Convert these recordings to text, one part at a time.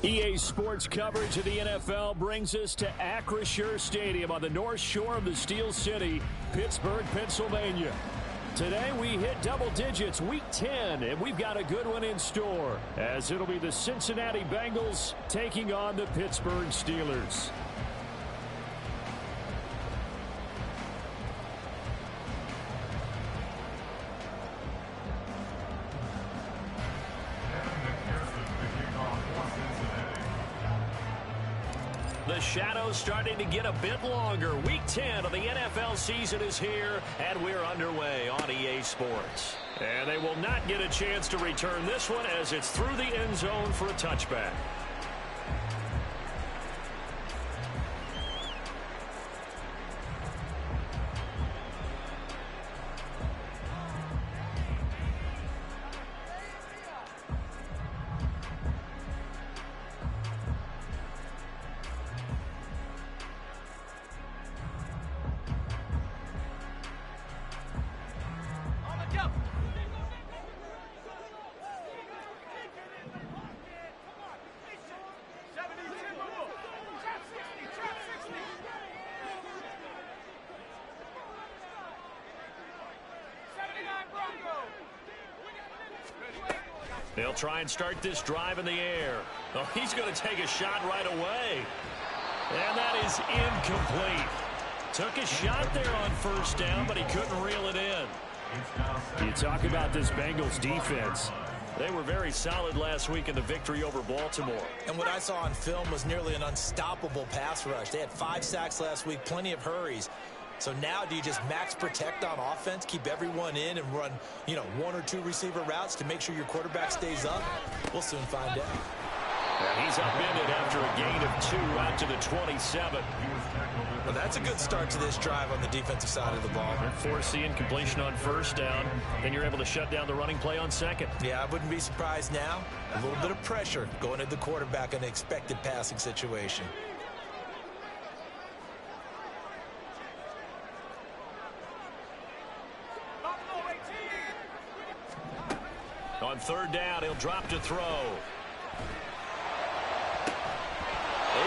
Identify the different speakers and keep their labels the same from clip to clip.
Speaker 1: EA Sports coverage of the NFL brings us to Acrisure Stadium on the north shore of the Steel City, Pittsburgh, Pennsylvania. Today we hit double digits, week 10, and we've got a good one in store, as it'll be the Cincinnati Bengals taking on the Pittsburgh Steelers. The shadow's starting to get a bit longer. Week 10 of the NFL season is here, and we're underway on EA Sports. And they will not get a chance to return this one as it's through the end zone for a touchback. They'll try and start this drive in the air. Oh, he's going to take a shot right away. And that is incomplete. Took a shot there on first down, but he couldn't reel it in. You talk about this Bengals defense. They were very solid last week in the victory over Baltimore.
Speaker 2: And what I saw on film was nearly an unstoppable pass rush. They had 5 sacks last week, plenty of hurries. So now do you just max protect on offense, keep everyone in, and run, 1 or 2 receiver routes to make sure your quarterback stays up? We'll soon find out.
Speaker 1: And he's upended after a gain of 2 out to the 27.
Speaker 2: Well, that's a good start to this drive on the defensive side of the ball.
Speaker 1: Force the incompletion on first down. Then you're able to shut down the running play on second.
Speaker 2: Yeah, I wouldn't be surprised now. A little bit of pressure going at the quarterback in an expected passing situation.
Speaker 1: On third down, he'll drop to throw.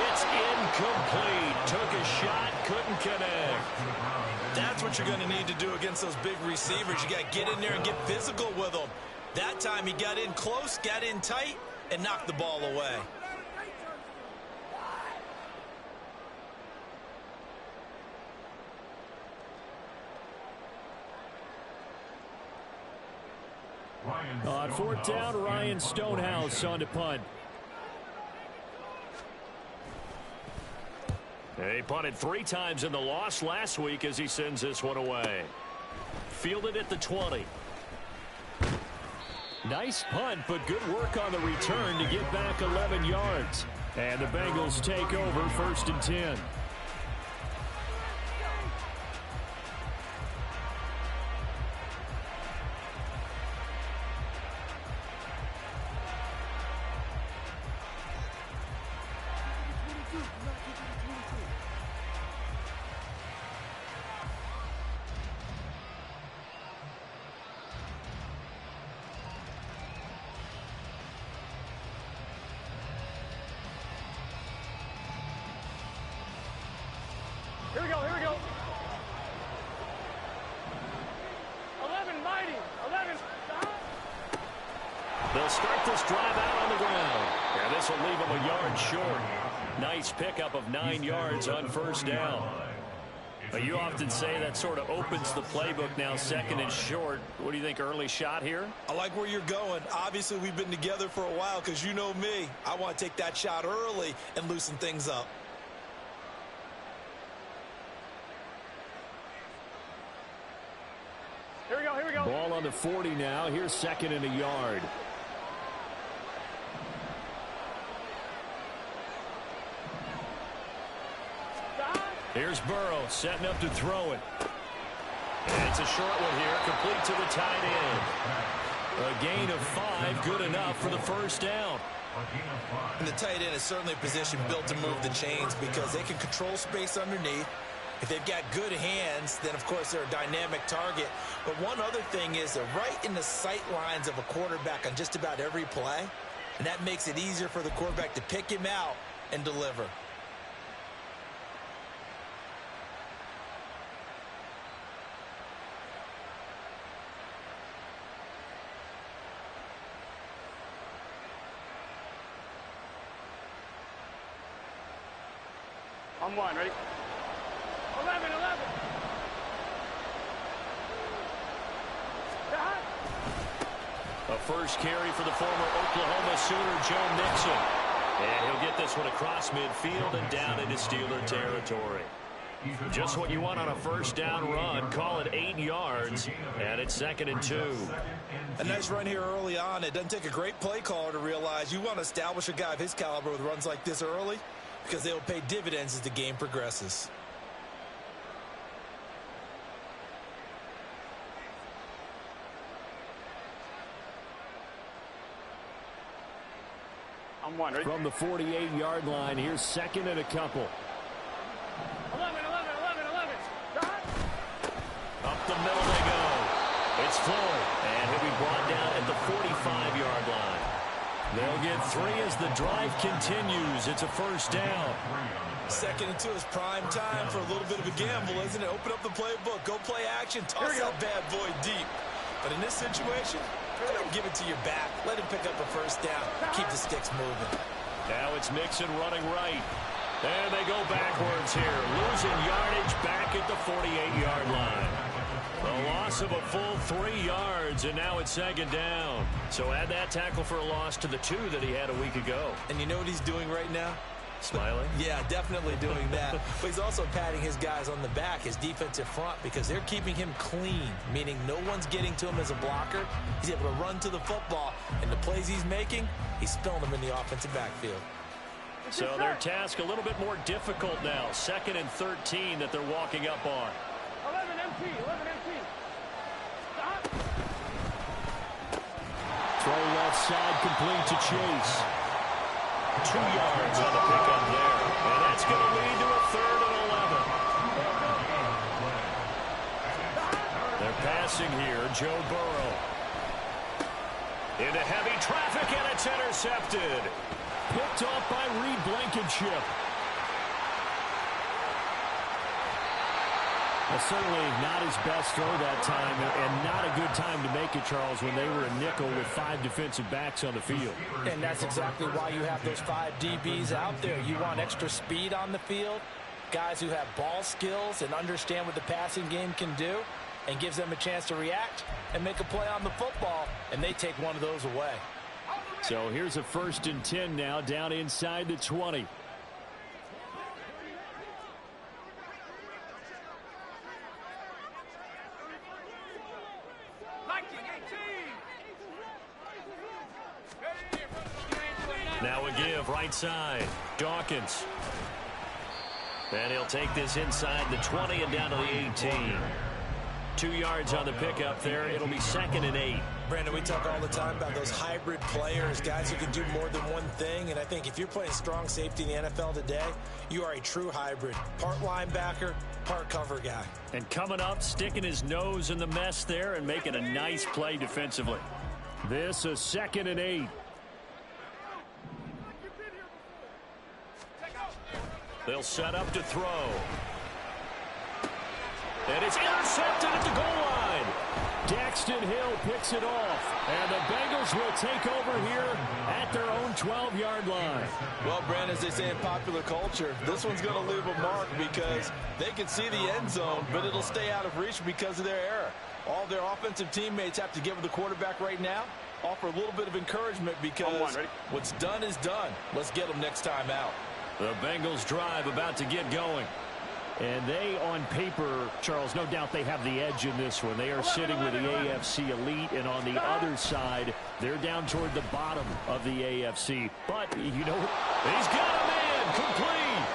Speaker 1: It's incomplete. Took a shot, couldn't connect.
Speaker 2: That's what you're going to need to do against those big receivers. You got to get in there and get physical with them. That time he got in close, got in tight, and knocked the ball away.
Speaker 1: On fourth down, Ryan Stonehouse on to punt. He punted 3 times in the loss last week as he sends this one away. Fielded at the 20. Nice punt, but good work on the return to get back 11 yards. And the Bengals take over 1st and 10.
Speaker 3: Here we go. 11, mighty. 11.
Speaker 1: They'll start this drive out on the ground. And this will leave them a yard short. Nice pickup of 9 yards on first down. But you often say that sort of opens the playbook now, 2nd and short. What do you think, early shot here?
Speaker 2: I like where you're going. Obviously, we've been together for a while because you know me. I want to take that shot early and loosen things up.
Speaker 3: Here we go.
Speaker 1: Ball on the 40 now. Here's 2nd and a yard. Here's Burrow setting up to throw it. And it's a short one here, complete to the tight end. A gain of 5, good enough for the first down.
Speaker 2: And the tight end is certainly a position built to move the chains because they can control space underneath. If they've got good hands, then, of course, they're a dynamic target. But one other thing is they're right in the sight lines of a quarterback on just about every play. And that makes it easier for the quarterback to pick him out and deliver.
Speaker 3: On one, ready? 11.
Speaker 1: A first carry for the former Oklahoma Sooner, Joe Mixon. And he'll get this one across midfield and down into Steeler territory. Just what you want on a first down run. Call it 8 yards, and it's 2nd and 2.
Speaker 2: A nice run here early on. It doesn't take a great play caller to realize you want to establish a guy of his caliber with runs like this early, because they will pay dividends as the game progresses.
Speaker 3: On one, ready?
Speaker 1: From the 48-yard line, here's 2nd and a couple.
Speaker 3: 11.
Speaker 1: Up the middle they go. It's Floyd, and he'll be brought down at the 45-yard line. They'll get 3 as the drive continues. It's a first down.
Speaker 2: 2nd and 2 is prime time for a little bit of a gamble, isn't it? Open up the playbook, go play action, toss that bad boy deep. But in this situation, give it to your back. Let him pick up a first down. Keep the sticks moving.
Speaker 1: Now it's Mixon running right. And they go backwards here. Losing yardage back at the 48-yard line. A loss of a full 3 yards, and now it's 2nd down. So add that tackle for a loss to the 2 that he had a week ago.
Speaker 2: And you know what he's doing right now?
Speaker 1: Smiling?
Speaker 2: Yeah, definitely doing that. But he's also patting his guys on the back, his defensive front, because they're keeping him clean, meaning no one's getting to him as a blocker. He's able to run to the football, and the plays he's making, he's spilling them in the offensive backfield.
Speaker 1: So their task a little bit more difficult now. 2nd and 13 that they're walking up on.
Speaker 3: 11 MT. Stop.
Speaker 1: Throw left side, complete to Chase. 2 yards on the pickup there. And that's going to lead to a 3rd and 11. They're passing here. Joe Burrow. Into heavy traffic, and it's intercepted. Picked off by Reed Blankenship. Well, certainly not his best throw that time, and not a good time to make it, Charles, when they were a nickel with 5 defensive backs on the field.
Speaker 2: And that's exactly why you have those 5 DBs out there. You want extra speed on the field, guys who have ball skills and understand what the passing game can do, and gives them a chance to react and make a play on the football, and they take one of those away.
Speaker 1: So here's a 1st and 10 now, down inside the 20. Now a give, right side. Dawkins. And he'll take this inside the 20 and down to the 18. 2 yards on the pickup there. It'll be 2nd and 8.
Speaker 2: Brandon, we talk all the time about those hybrid players, guys who can do more than one thing. And I think if you're playing strong safety in the NFL today, you are a true hybrid. Part linebacker, part cover guy.
Speaker 1: And coming up, sticking his nose in the mess there and making a nice play defensively. This a 2nd and 8. They'll set up to throw. And it's intercepted at the goal line. Daxton Hill picks it off. And the Bengals will take over here at their own 12-yard line.
Speaker 2: Well, Brandon, as they say in popular culture, this one's going to leave a mark because they can see the end zone, but it'll stay out of reach because of their error. All their offensive teammates have to give the quarterback right now, offer a little bit of encouragement because what's done is done. Let's get them next time out.
Speaker 1: The Bengals drive about to get going. And they, on paper, Charles, no doubt they have the edge in this one. They are sitting with the AFC elite, and on the other side, they're down toward the bottom of the AFC. But, you know, he's got a man complete.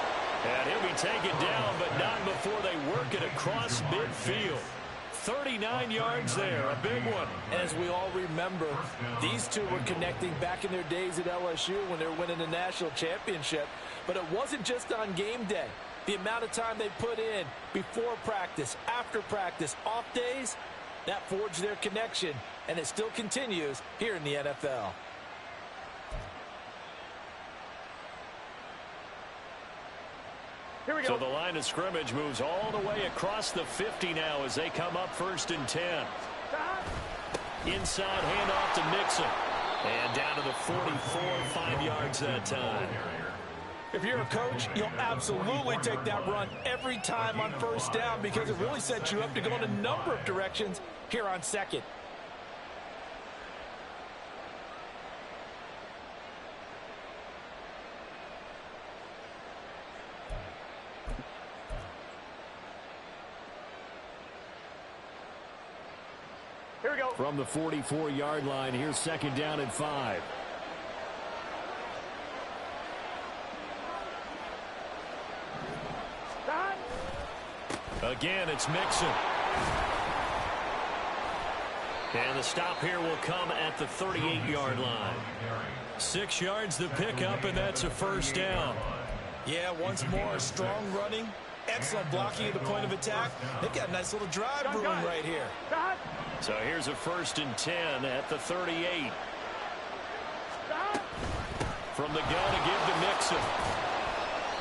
Speaker 1: And he'll be taken down, but not before they work it across midfield. 39 yards there, a big one.
Speaker 2: As we all remember, these two were connecting back in their days at LSU when they were winning the national championship. But it wasn't just on game day. The amount of time they put in before practice, after practice, off days, that forged their connection, and it still continues here in the NFL.
Speaker 3: Here we go.
Speaker 1: So the line of scrimmage moves all the way across the 50 now as they come up 1st and 10. Inside handoff to Mixon. And down to the 44, 5 yards that time.
Speaker 2: If you're a coach, you'll absolutely take that run every time on 1st down because it really sets you up to go in a number of directions here on 2nd.
Speaker 3: Here we go.
Speaker 1: From the 44-yard line, here's 2nd down and 5. Again, it's Mixon. And the stop here will come at the 38-yard line. 6 yards the pickup, and that's a 1st down.
Speaker 2: Yeah, once more, strong running, excellent blocking at the point of attack. They've got a nice little drive brewing right here.
Speaker 1: So here's a 1st and 10 at the 38. From the gun to give to Mixon.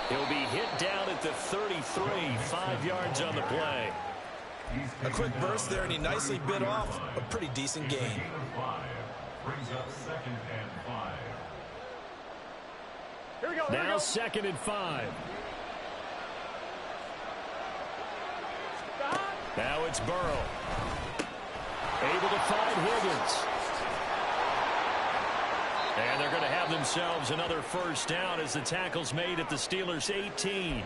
Speaker 1: He'll be hit down at the 33, 5 yards on the play.
Speaker 2: A quick burst there, and he nicely bit off a pretty decent gain.
Speaker 3: Here we go.
Speaker 1: Now 2nd and 5. Now it's Burrow. Able to find Higgins. And they're going to have themselves another 1st down as the tackle's made at the Steelers' 18.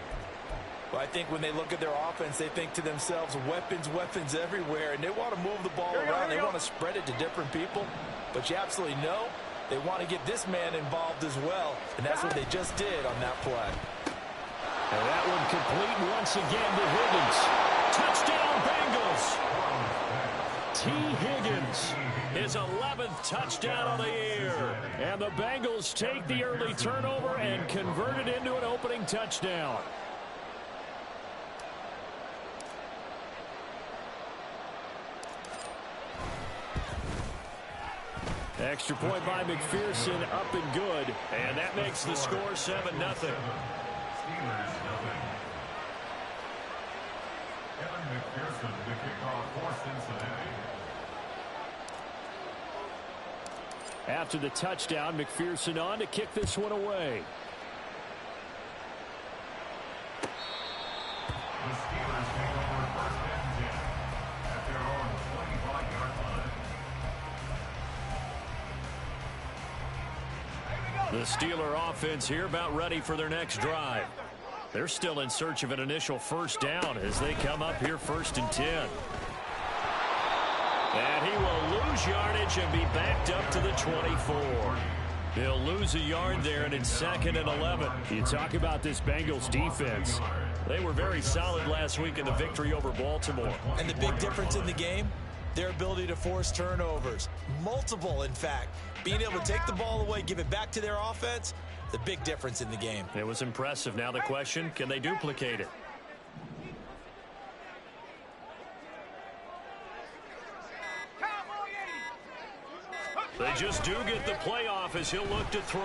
Speaker 2: Well, I think when they look at their offense, they think to themselves, weapons, weapons everywhere, and they want to move the ball around. They want to spread it to different people, but you absolutely know they want to get this man involved as well, and that's what they just did on that play.
Speaker 1: And that one complete once again to Higgins. Touchdown, Bengals! T. Higgins, his 11th touchdown of the year. And the Bengals take the early turnover and convert it into an opening touchdown. Extra point by McPherson, up and good. And that makes the score 7-0.
Speaker 4: McPherson, the kickoff for Cincinnati.
Speaker 1: After the touchdown, McPherson on to kick this one away.
Speaker 4: The Steelers take over 1st and 10 at their own 25-yard line.
Speaker 1: The Steeler offense here about ready for their next drive. They're still in search of an initial 1st down as they come up here 1st and 10. And he will lose yardage and be backed up to the 24. He'll lose a yard there, and it's 2nd and 11. You talk about this Bengals defense. They were very solid last week in the victory over Baltimore.
Speaker 2: And the big difference in the game, their ability to force turnovers. Multiple, in fact. Being able to take the ball away, give it back to their offense, the big difference in the game.
Speaker 1: It was impressive. Now the question, can they duplicate it? They just do get the playoff as he'll look to throw.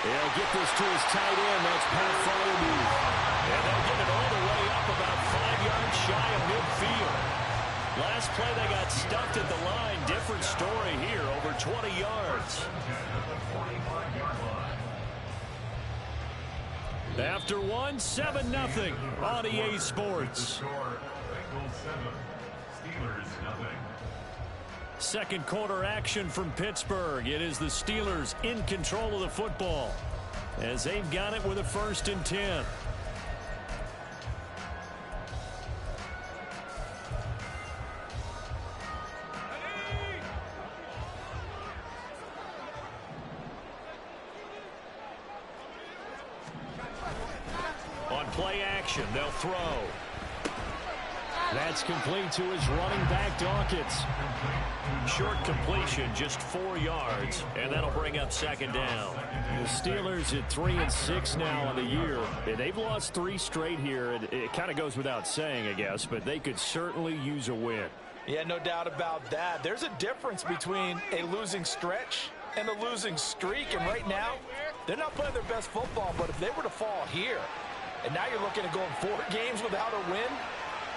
Speaker 1: He'll get this to his tight end. That's Pat Freiermuth. And they'll get it all the way up about 5 yards shy of midfield. Last play they got stuffed at the line. Different story here, over 20 yards. After one, 7-0 on EA Sports.
Speaker 4: Bengals 7, Steelers 0.
Speaker 1: Second quarter action from Pittsburgh. It is the Steelers in control of the football as they've got it with a 1st and 10. On play action, they'll throw. That's complete to his running back, Dawkins. Short completion, just 4 yards, and that'll bring up 2nd down. The Steelers at 3-6 now on the year. They've lost 3 straight here, and it kind of goes without saying, I guess, but they could certainly use a win.
Speaker 2: Yeah, no doubt about that. There's a difference between a losing stretch and a losing streak, and right now, They're not playing their best football, but if they were to fall here, and now you're looking at going 4 games without a win,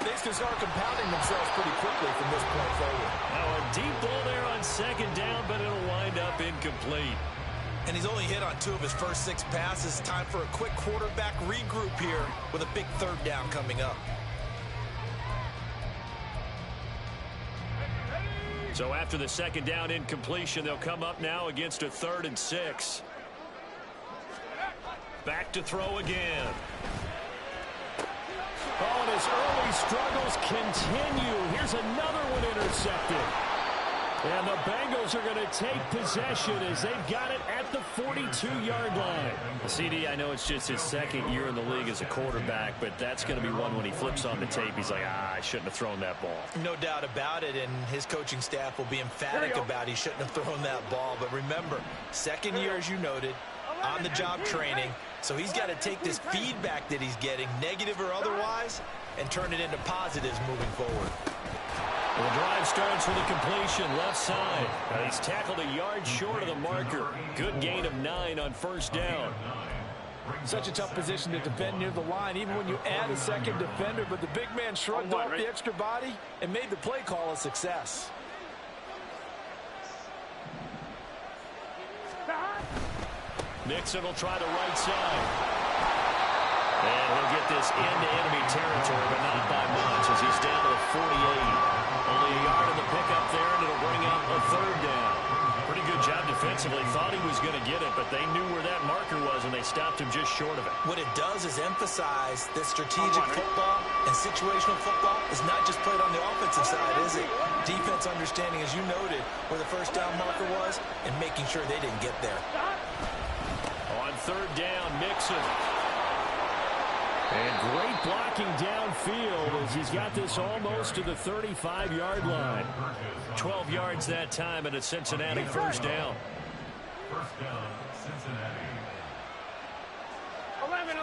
Speaker 2: things can start compounding themselves pretty quickly from this point forward.
Speaker 1: Now a deep ball there on second down, but it'll wind up incomplete.
Speaker 2: And he's only hit on 2 of his first 6 passes. Time for a quick quarterback regroup here with a big 3rd down coming up.
Speaker 1: So after the second down incompletion, they'll come up now against a 3rd and 6. Back to throw again. Oh, and his early struggles continue. Here's another one intercepted. And the Bengals are going to take possession as they've got it at the 42-yard line. CD, I know it's just his 2nd year in the league as a quarterback, but that's going to be one when he flips on the tape. He's like, I shouldn't have thrown that ball.
Speaker 2: No doubt about it, and his coaching staff will be emphatic about he shouldn't have thrown that ball. But remember, 2nd year, as you noted, on-the-job training. So he's got to take this feedback that he's getting, negative or otherwise, and turn it into positives moving forward.
Speaker 1: Well, the drive starts with a completion left side. He's tackled a yard short of the marker. Good gain of 9 on 1st down.
Speaker 5: Such a tough position to defend near the line, even when you add a 2nd defender. But the big man shrugged off the extra body and made the play call a success.
Speaker 1: Nixon will try the right side. And he'll get this into enemy territory, but not by much as he's down to the 48. Only a yard in the pickup there, and it'll bring up a 3rd down. Pretty good job defensively. Thought he was going to get it, but they knew where that marker was, and they stopped him just short of it.
Speaker 2: What it does is emphasize that strategic football and situational football is not just played on the offensive side, is it? Defense understanding, as you noted, where the 1st down marker was and making sure they didn't get there.
Speaker 1: On 3rd down, Mixon. And great blocking downfield as he's got this almost to the 35-yard line. 12 yards that time and a Cincinnati 1st down.
Speaker 4: 1st down, Cincinnati.
Speaker 3: 11.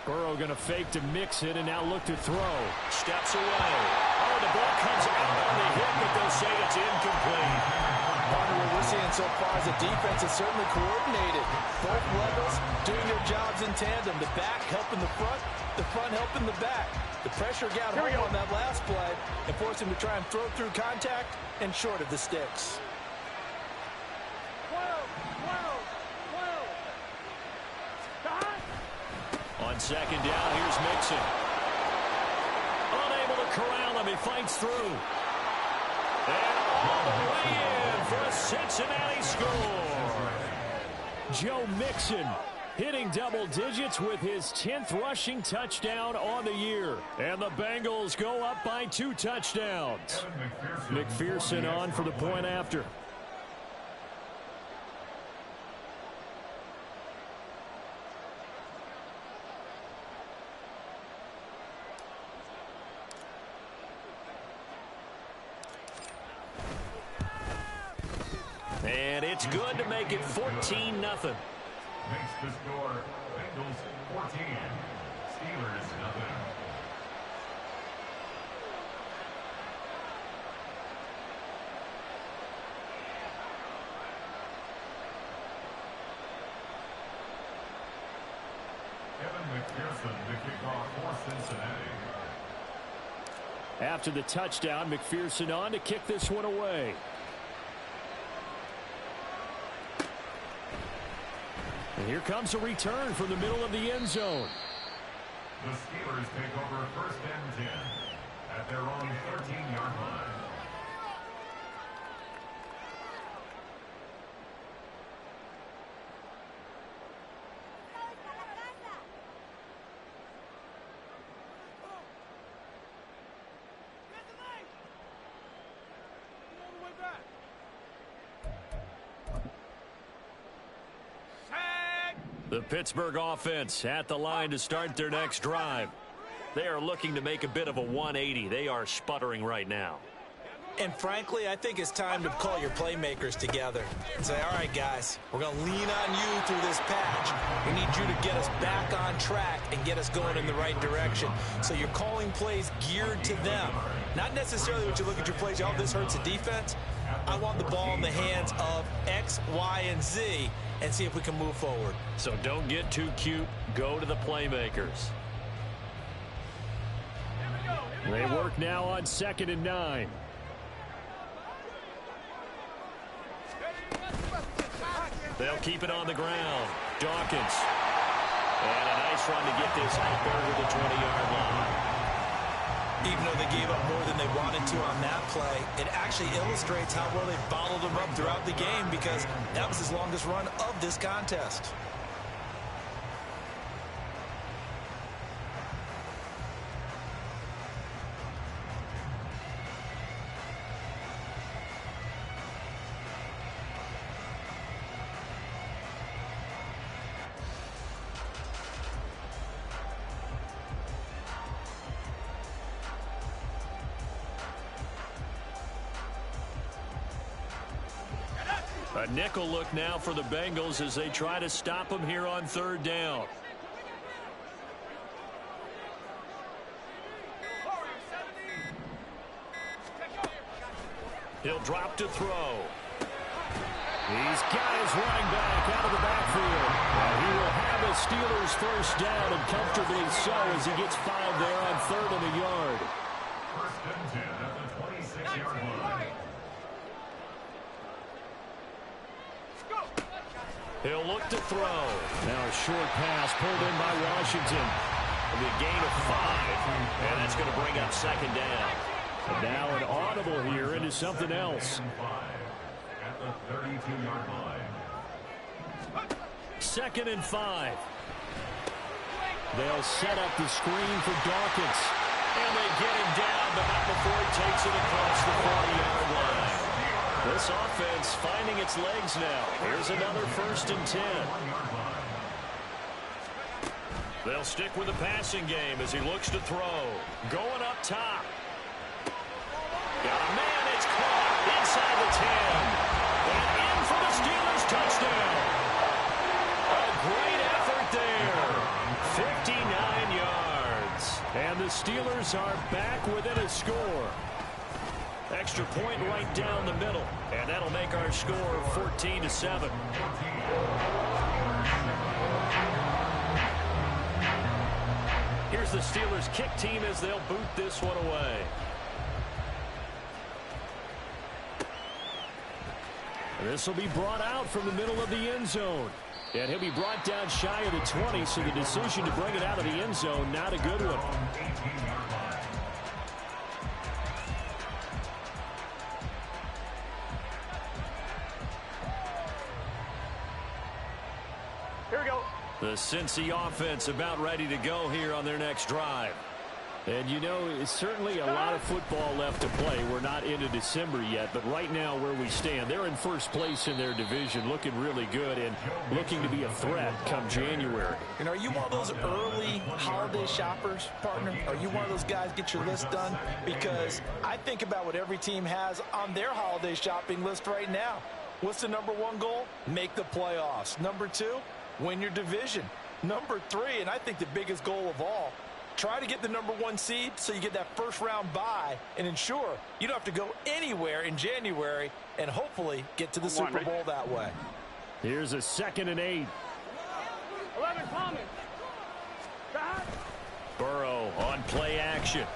Speaker 1: Burrow going to fake to Mixon and now look to throw. Steps away. Oh, the ball comes out on the hit, but they'll say it's incomplete.
Speaker 5: Partner, what we're seeing so far is the defense is certainly coordinated. Both levels doing their jobs in tandem. The back helping the front helping the back. The pressure got home on that last play and forced him to try and throw through contact and short of the sticks.
Speaker 3: 12.
Speaker 1: On 2nd down, here's Mixon. Unable to corral him. He fights through. And all the way in for a Cincinnati score. Joe Mixon hitting double digits with his 10th rushing touchdown on the year. And the Bengals go up by 2 touchdowns. McPherson on for the point after. And it's good to make it 14-0.
Speaker 4: Makes the score Bengals 14, Steelers 0. Kevin McPherson, the kickoff for Cincinnati.
Speaker 1: After the touchdown, McPherson on to kick this one away. And here comes a return from the middle of the end zone.
Speaker 4: The Steelers take over 1st and 10 at their own 13-yard line.
Speaker 1: The Pittsburgh offense at the line to start their next drive. They are looking to make a bit of a 180. They are sputtering right now.
Speaker 2: And frankly, I think it's time to call your playmakers together and say, all right, guys, we're going to lean on you through this patch. We need you to get us back on track and get us going in the right direction. So you're calling plays geared to them. Not necessarily what you look at your plays, oh, this hurts the defense. I want the ball in the hands of X, Y, and Z. and see if we can move forward.
Speaker 1: So don't get too cute. Go to the playmakers. They work now on 2nd and 9. They'll keep it on the ground. Dawkins. And a nice run to get this up over the 20-yard line.
Speaker 2: Even though they gave up more than they wanted to on that play, it actually illustrates how well they followed them up throughout the game, because that was his longest run of this contest.
Speaker 1: A nickel look now for the Bengals as they try to stop him here on 3rd down. He'll drop to throw. He's got his running back out of the backfield. And he will have the Steelers 1st down, and comfortably so, as he gets 5 there on 3rd and a yard.
Speaker 4: 1st and 10 at the 26-yard line.
Speaker 1: He'll look to throw. Now a short pass pulled in by Washington. It'll be a gain of 5, and that's going to bring up 2nd down. And now an audible here into something else.
Speaker 4: 2nd and 5 at the 32-yard line.
Speaker 1: 2nd and 5. They'll set up the screen for Dawkins. And they get him down, but not before he takes it across the 40-yard line. This offense finding its legs now. Here's another 1st and 10. They'll stick with the passing game as he looks to throw. Going up top. Got a man, it's caught inside the 10. And in for the Steelers touchdown. A great effort there. 59 yards. And the Steelers are back within a score. Extra point right down the middle, and that'll make our score 14-7. Here's the Steelers kick team as they'll boot this one away. This will be brought out from the middle of the end zone. And he'll be brought down shy of the 20, so the decision to bring it out of the end zone, not a good one.
Speaker 3: Here we go.
Speaker 1: The Cincy offense about ready to go here on their next drive. And, you know, it's certainly a lot of football left to play. We're not into December yet, but right now where we stand, they're in 1st place in their division, looking really good and looking to be a threat come January.
Speaker 2: And are you one of those early holiday shoppers, partner? Are you one of those guys get your list done? Because I think about what every team has on their holiday shopping list right now. What's the #1 goal? Make the playoffs. #2, win your division. #3, and I think the biggest goal of all, try to get the #1 seed so you get that 1st-round bye and ensure you don't have to go anywhere in January and hopefully get to the Super Bowl that way.
Speaker 1: Here's a 2nd and 8.
Speaker 3: 11 coming.
Speaker 1: Burrow on play action.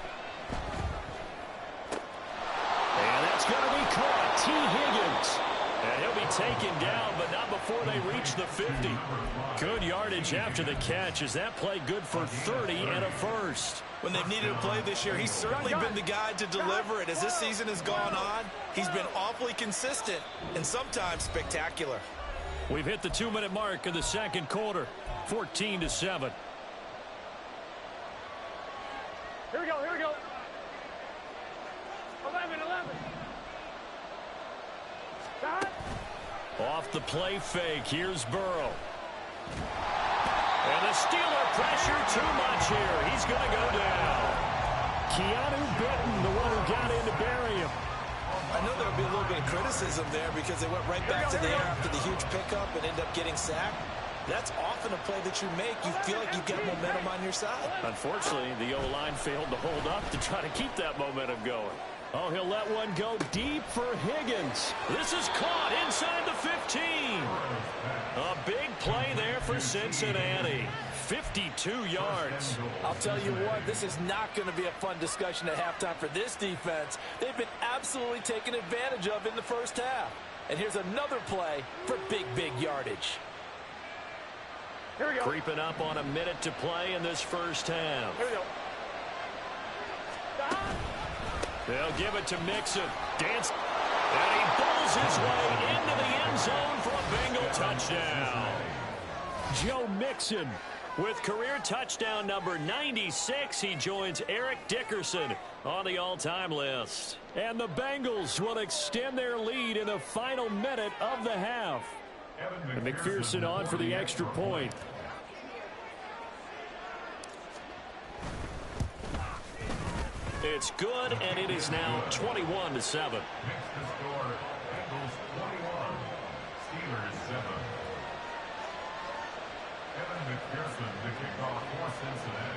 Speaker 1: And that's going to be caught. T. Higgins. And he'll be taken down, but not before they reach the 50. Good yardage after the catch. Is that play good for 30 and a 1st?
Speaker 2: When they've needed a play this year, he's certainly been the guy to deliver it. As this season has gone on, he's been awfully consistent and sometimes spectacular.
Speaker 1: We've hit the 2-minute mark of the 2nd quarter. 14-7.
Speaker 3: Here we go, here we go. 11.
Speaker 1: Off the play fake, here's Burrow. And the Steeler pressure too much here. He's going to go down. Keanu Benton, the one who got in to bury him.
Speaker 2: I know there'll be a little bit of criticism there because they went right back to the air after the huge pickup and ended up getting sacked. That's often a play that you make. You feel like you've got momentum on your side.
Speaker 1: Unfortunately, the O-line failed to hold up to try to keep that momentum going. Oh, he'll let one go deep for Higgins. This is caught inside the 15. A Cincinnati. 52 yards.
Speaker 5: I'll tell you what, this is not going to be a fun discussion at halftime for this defense. They've been absolutely taken advantage of in the first half. And here's another play for big yardage.
Speaker 3: Here we go.
Speaker 1: Creeping up on a minute to play in this first half.
Speaker 3: Here we go.
Speaker 1: They'll give it to Mixon. Dance. And he pulls his way into the end zone for a Bengal touchdown. Joe Mixon with career touchdown number 96. He joins Eric Dickerson on the all-time list. And the Bengals will extend their lead in the final minute of the half. And McPherson on for the extra point. It's good, and it is now 21-7.
Speaker 4: Next to score, Bengals 21, Steelers 7. Evan McPherson to kick off for Cincinnati.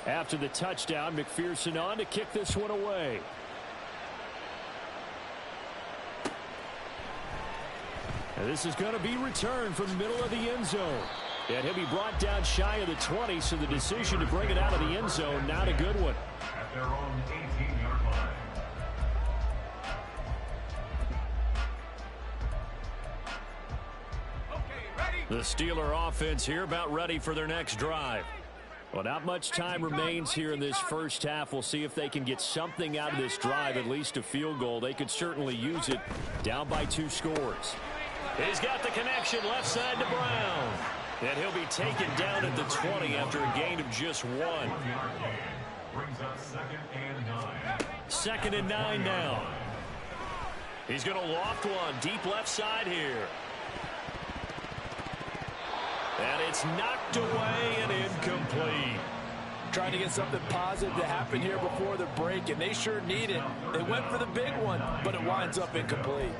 Speaker 1: After the touchdown, McPherson on to kick this one away. And this is going to be returned from the middle of the end zone. And he'll be brought down shy of the 20, so the decision to bring it out of the end zone, not a good one.
Speaker 4: At their own 18-yard line.
Speaker 1: The Steeler offense here about ready for their next drive. Well, not much time remains here in this first half. We'll see if they can get something out of this drive, at least a field goal. They could certainly use it, down by 2 scores. He's got the connection left side to Brown. And he'll be taken down at the 20 after a gain of just 1.
Speaker 4: Brings up 2nd and 9.
Speaker 1: 2nd and 9 now. He's going to loft one deep left side here. And it's knocked away and incomplete.
Speaker 5: Trying to get something positive to happen here before the break, and they sure need it. They went for the big one, but it winds up incomplete.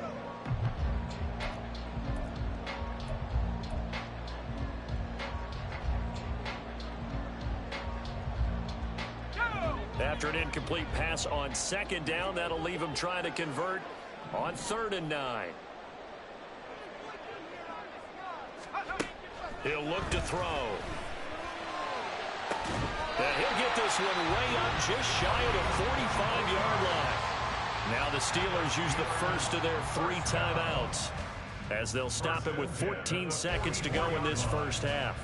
Speaker 1: After an incomplete pass on 2nd down, that'll leave him trying to convert on 3rd and 9. He'll look to throw. And he'll get this one way up just shy of the 45-yard line. Now the Steelers use the first of their 3 timeouts as they'll stop it with 14 seconds to go in this first half.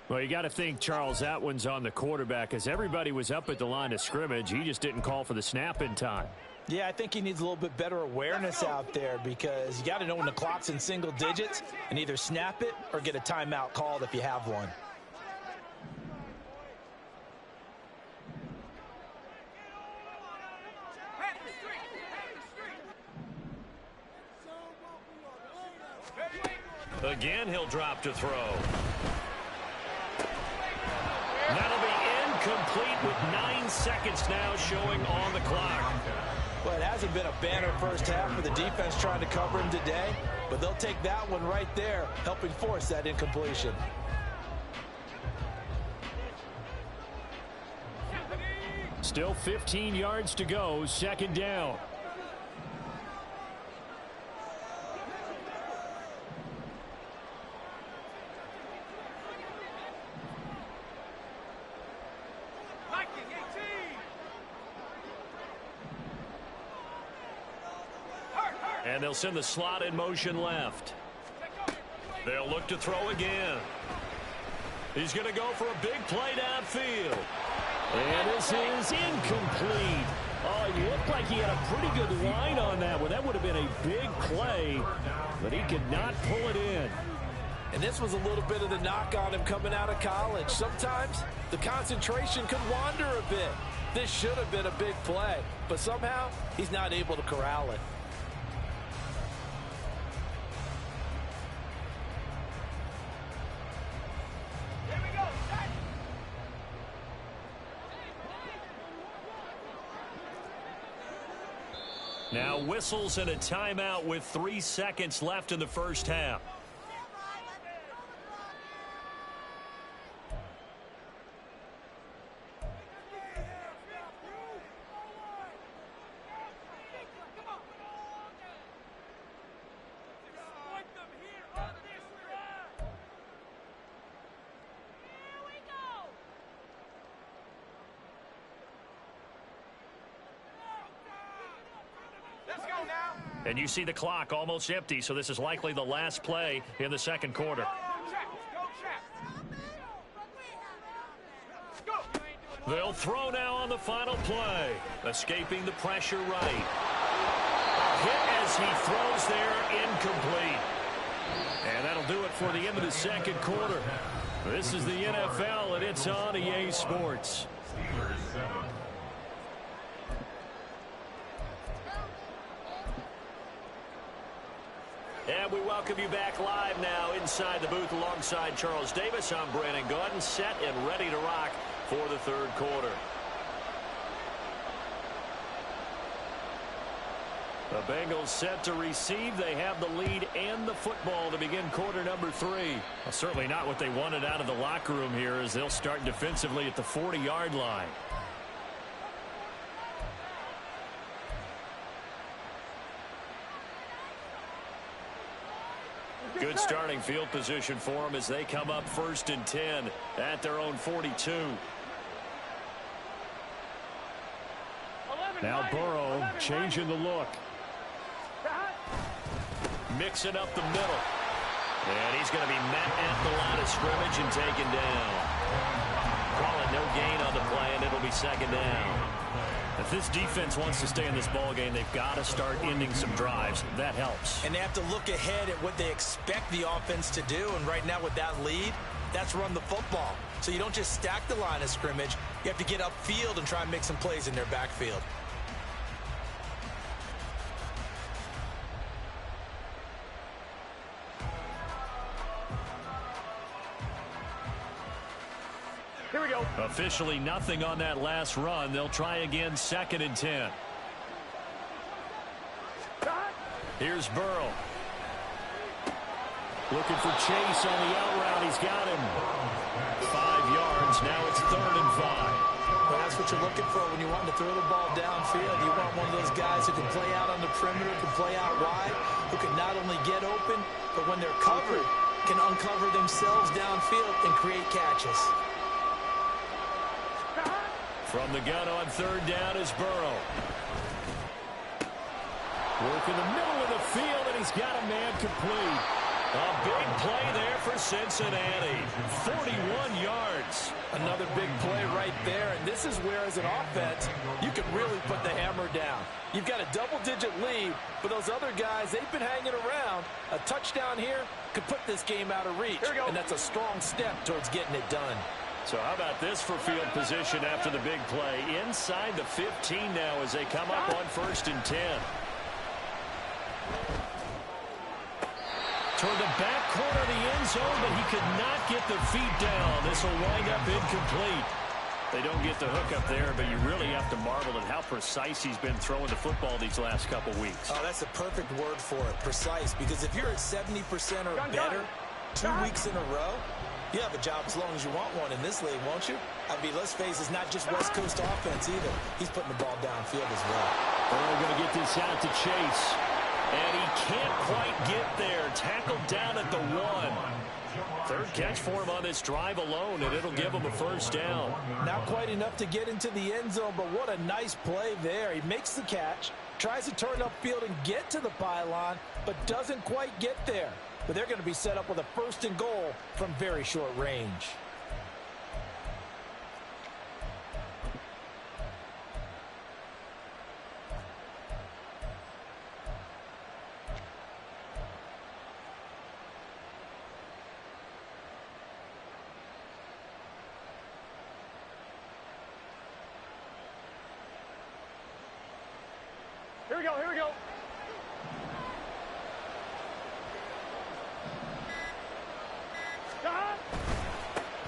Speaker 1: Well, you got to think, Charles, that one's on the quarterback, as everybody was up at the line of scrimmage. He just didn't call for the snap in time.
Speaker 5: Yeah, I think he needs a little bit better awareness out there, because you got to know when the clock's in single digits and either snap it or get a timeout called if you have one.
Speaker 1: Again, he'll drop to throw. That'll be incomplete with 9 seconds now showing on the clock.
Speaker 5: Well, it hasn't been a banner first half for the defense trying to cover him today, but they'll take that one right there, helping force that incompletion.
Speaker 1: Still 15 yards to go, 2nd down. And they'll send the slot in motion left. They'll look to throw again. He's going to go for a big play downfield. And this is incomplete. Oh, it looked like he had a pretty good line on that one. That would have been a big play, but he could not pull it in.
Speaker 5: And this was a little bit of the knock on him coming out of college. Sometimes the concentration could wander a bit. This should have been a big play, but somehow he's not able to corral it.
Speaker 1: Now whistles and a timeout with 3 seconds left in the first half. And you see the clock almost empty, so this is likely the last play in the second quarter. They'll throw now on the final play. Escaping the pressure right. Hit as he throws there, incomplete. And that'll do it for the end of the second quarter. This is the NFL, and it's on EA Sports. And we welcome you back live now inside the booth alongside Charles Davis. I'm Brandon Gaudin, set and ready to rock for the third quarter. The Bengals set to receive. They have the lead and the football to begin quarter number 3. Well, certainly not what they wanted out of the locker room here as they'll start defensively at the 40-yard line. Good starting field position for them as they come up 1st and 10 at their own 42. Now Burrow changing the look. Mixing up the middle. And he's going to be met at the line of scrimmage and taken down. Calling no gain on the play, and it'll be second down. If this defense wants to stay in this ball game, they've got to start ending some drives. That helps. And they have to look ahead at what they expect the offense to do. And right now with that lead, that's run the football. So you don't just stack the line of scrimmage. You have to get upfield and try and make some plays in their backfield.
Speaker 3: Here we go.
Speaker 1: Officially nothing on that last run. They'll try again 2nd and 10. Here's Burrow. Looking for Chase on the out route. He's got him. 5 yards. Now it's 3rd and 5.
Speaker 2: Well, that's what you're looking for when you want to throw the ball downfield. You want one of those guys who can play out on the perimeter, can play out wide, who can not only get open, but when they're covered, can uncover themselves downfield and create catches.
Speaker 1: From the gun on 3rd down is Burrow. Work in the middle of the field, and he's got a man complete. A big play there for Cincinnati. 41 yards.
Speaker 5: Another big play right there, and this is where, as an offense, you can really put the hammer down. You've got a double-digit lead, but those other guys, they've been hanging around. A touchdown here could put this game out of reach, and that's a strong step towards getting it done.
Speaker 1: So how about this for field position after the big play? Inside the 15 now as they come up on 1st and 10. Toward the back corner of the end zone, but he could not get the feet down. This will wind up incomplete. They don't get the hook up there, but you really have to marvel at how precise he's been throwing the football these last couple weeks.
Speaker 2: Oh, that's the perfect word for it, precise, because if you're at 70% or better 2 weeks in a row, you have a job as long as you want one in this league, won't you? I mean, let's face it, it's not just West Coast offense either. He's putting the ball downfield as well.
Speaker 1: They're going to get this out to Chase. And he can't quite get there. Tackled down at the 1. 3rd catch for him on this drive alone, and it'll give him a 1st down.
Speaker 5: Not quite enough to get into the end zone, but what a nice play there. He makes the catch, Tries to turn upfield and get to the pylon, but doesn't quite get there. But they're going to be set up with a 1st and goal from very short range.
Speaker 3: Here we go, here we go.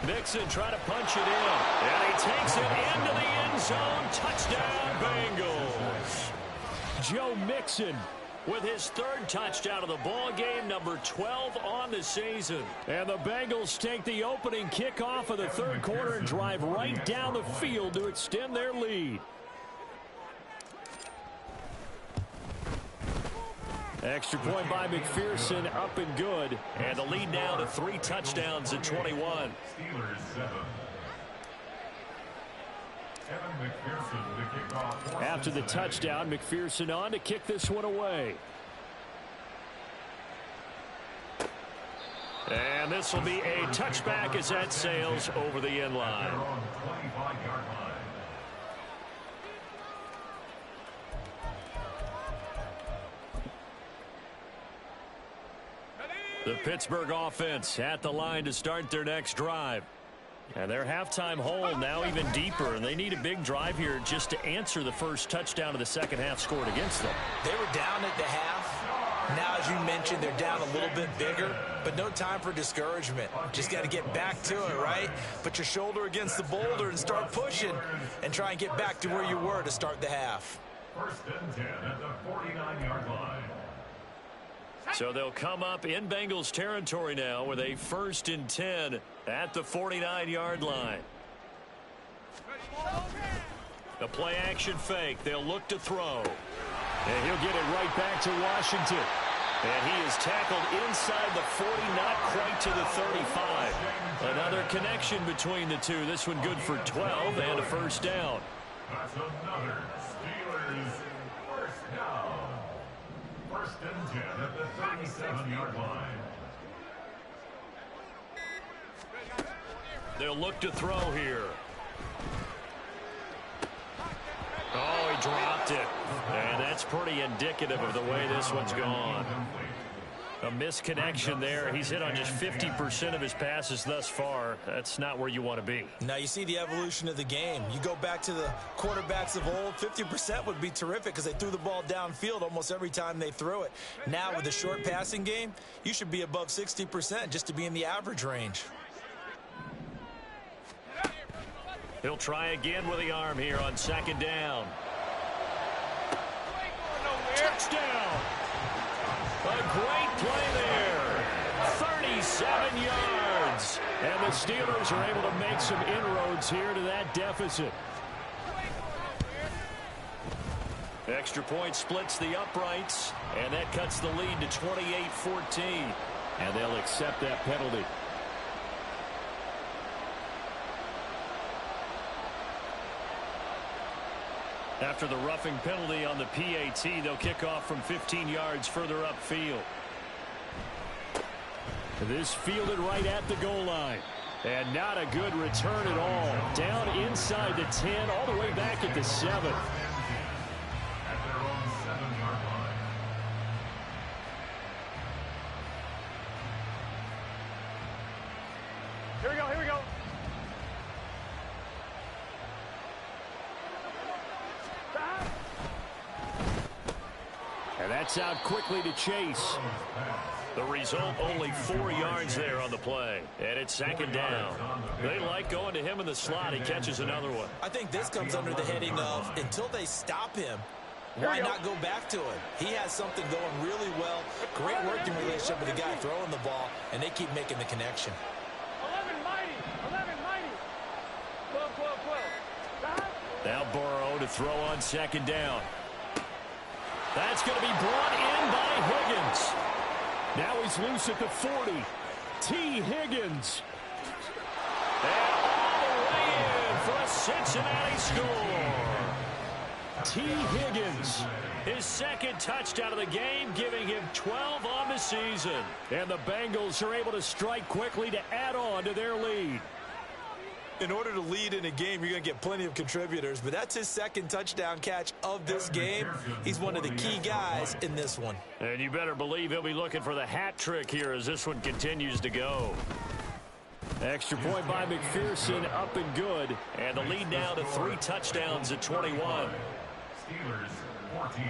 Speaker 1: Mixon trying to punch it in. And he takes it into the end zone. Touchdown, Bengals. Joe Mixon with his 3rd touchdown of the ball game, number 12 on the season. And the Bengals take the opening kickoff of the 3rd quarter and drive right down the field to extend their lead. Extra point by McPherson, up and good. And the lead now to 3 touchdowns at 21.
Speaker 4: Steelers 7. Evan McPherson to kick off.
Speaker 1: After the touchdown, McPherson on to kick this one away. And this will be a touchback as that sails over the end line.
Speaker 4: They're on 25-yard line.
Speaker 1: The Pittsburgh offense at the line to start their next drive. And their halftime hole now even deeper, and they need a big drive here just to answer the first touchdown of the second half scored against them.
Speaker 2: They were down at the half. Now, as you mentioned, they're down a little bit bigger, but no time for discouragement. Just got to get back to it, right? Put your shoulder against the boulder and start pushing and try and get back to where you were to start the half.
Speaker 4: 1st and 10 at the 49-yard line.
Speaker 1: So they'll come up in Bengals territory now with a 1st and 10 at the 49-yard line. The play action fake. They'll look to throw. And he'll get it right back to Washington. And he is tackled inside the 40, not quite to the 35. Another connection between the two. This one good for 12 and a 1st down.
Speaker 4: That's another Steelers 1st down. 1st and 10 at the 37-yard line.
Speaker 1: They'll look to throw here. Oh, he dropped it. And that's pretty indicative of the way this one's gone. A misconnection there. He's hit on just 50% of his passes thus far. That's not where you want to be.
Speaker 2: Now you see the evolution of the game. You go back to the quarterbacks of old, 50% would be terrific because they threw the ball downfield almost every time they threw it. Now with the short passing game, you should be above 60% just to be in the average range.
Speaker 1: He'll try again with the arm here on 2nd down. Touchdown! A great play there. 37 yards. And the Steelers are able to make some inroads here to that deficit. Extra point splits the uprights, and that cuts the lead to 28-14. And they'll accept that penalty. After the roughing penalty on the PAT, they'll kick off from 15 yards further upfield. This fielded right at the goal line. And not a good return at all. Down inside the 10, all the way back at the 7.
Speaker 4: At their own 7-yard line.
Speaker 3: Here we go, here we go.
Speaker 1: And that's out quickly to Chase. The result, only 4 yards there on the play. And it's 2nd down. They like going to him in the slot. He catches another one.
Speaker 2: I think this comes under the heading of until they stop him, why not go back to him? He has something going really well. Great working relationship with the guy throwing the ball, and they keep making the connection.
Speaker 3: 11 mighty. 11 mighty. 12, 12, 12.
Speaker 1: Now Burrow to throw on 2nd down. That's going to be brought in by Higgins. Now he's loose at the 40. T. Higgins. And all the way in for a Cincinnati score. T. Higgins. His second touchdown of the game, giving him 12 on the season. And the Bengals are able to strike quickly to add on to their lead.
Speaker 2: In order to lead in a game, you're going to get plenty of contributors, but that's his second touchdown catch of this game. He's one of the key guys in this one.
Speaker 1: And you better believe he'll be looking for the hat trick here as this one continues to go. Extra point by McPherson, up and good. And the lead now to 3 touchdowns at 21.
Speaker 4: Steelers 14.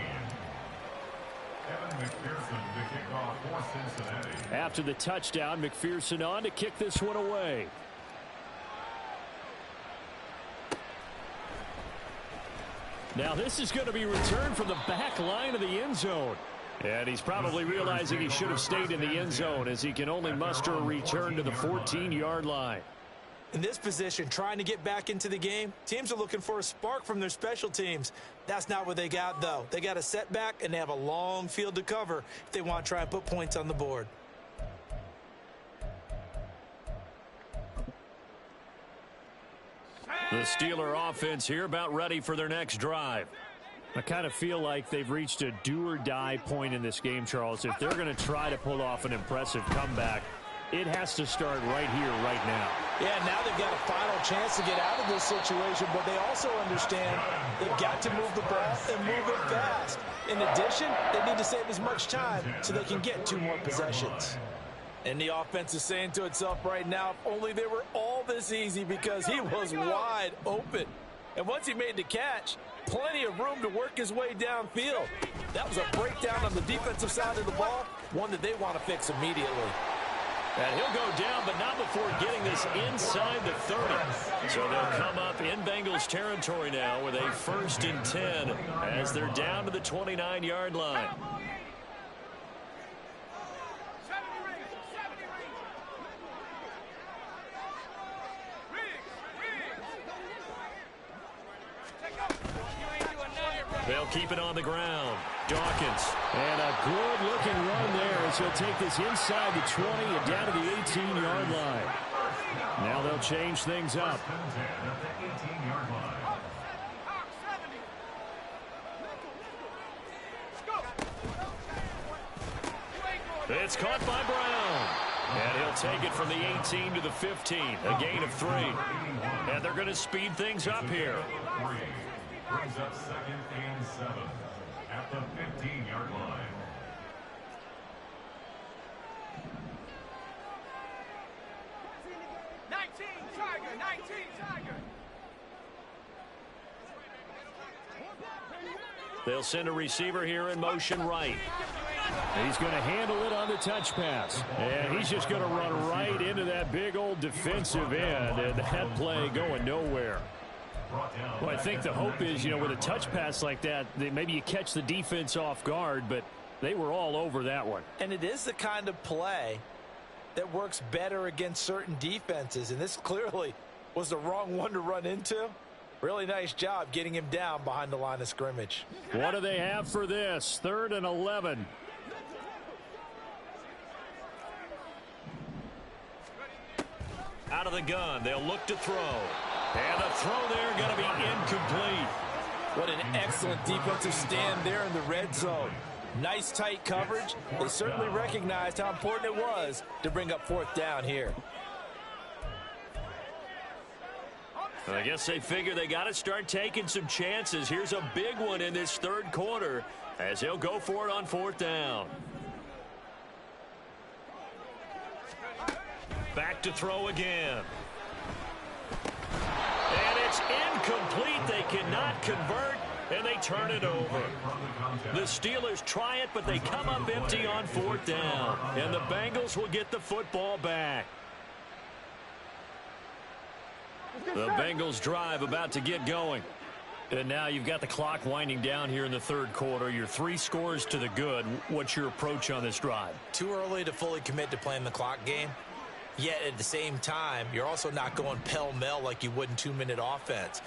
Speaker 4: Evan McPherson to kick off for Cincinnati.
Speaker 1: After the touchdown, McPherson on to kick this one away. Now this is going to be returned from the back line of the end zone. And he's probably realizing he should have stayed in the end zone as he can only muster a return to the 14-yard line.
Speaker 2: In this position, trying to get back into the game, teams are looking for a spark from their special teams. That's not what they got, though. They got a setback, and they have a long field to cover if they want to try and put points on the board.
Speaker 1: The Steeler offense here about ready for their next drive. I kind of feel like they've reached a do-or-die point in this game, Charles. If they're going to try to pull off an impressive comeback, it has to start right here, right now.
Speaker 2: Yeah, now they've got a final chance to get out of this situation, but they also understand they've got to move the ball and move it fast. In addition, they need to save as much time so they can get 2 more possessions. And the offense is saying to itself right now, if only they were all this easy, because he was wide open. And once he made the catch, plenty of room to work his way downfield. That was a breakdown on the defensive side of the ball, one that they want to fix immediately.
Speaker 1: And he'll go down, but not before getting this inside the 30. So they'll come up in Bengals territory now with a 1st and 10 as they're down to the 29-yard line. They'll keep it on the ground. Dawkins. And a good-looking run there as he'll take this inside the 20 and down to the 18-yard line. Now they'll change things up. It's caught by Brown. And he'll take it from the 18 to the 15. A gain of 3. And they're going to speed things up here.
Speaker 4: Brings up 2nd and 7 at the 15-yard line.
Speaker 1: They'll send a receiver here in motion right. He's going to handle it on the touch pass. And he's just going to run right into that big old defensive end. And that play going nowhere. Well, I think the hope is, with a touch pass like that, maybe you catch the defense off guard, but they were all over that one.
Speaker 2: And it is the kind of play that works better against certain defenses, and this clearly was the wrong one to run into. Really nice job getting him down behind the line of scrimmage.
Speaker 1: What do they have for this? 3rd and 11. Out of the gun, they'll look to throw. And the throw there going to be incomplete.
Speaker 2: What an excellent defensive stand there in the red zone. Nice tight coverage. They certainly recognized how important it was to bring up 4th down here.
Speaker 1: I guess they figure they got to start taking some chances. Here's a big one in this 3rd quarter as he'll go for it on 4th down. Back to throw again. And it's incomplete. They cannot convert, and they turn it over. The Steelers try it, but they come up empty on 4th down. And the Bengals will get the football back. The Bengals drive about to get going. And now you've got the clock winding down here in the 3rd quarter. You're 3 scores to the good. What's your approach on this drive?
Speaker 2: Too early to fully commit to playing the clock game. Yet at the same time, you're also not going pell-mell like you would in 2-minute offense.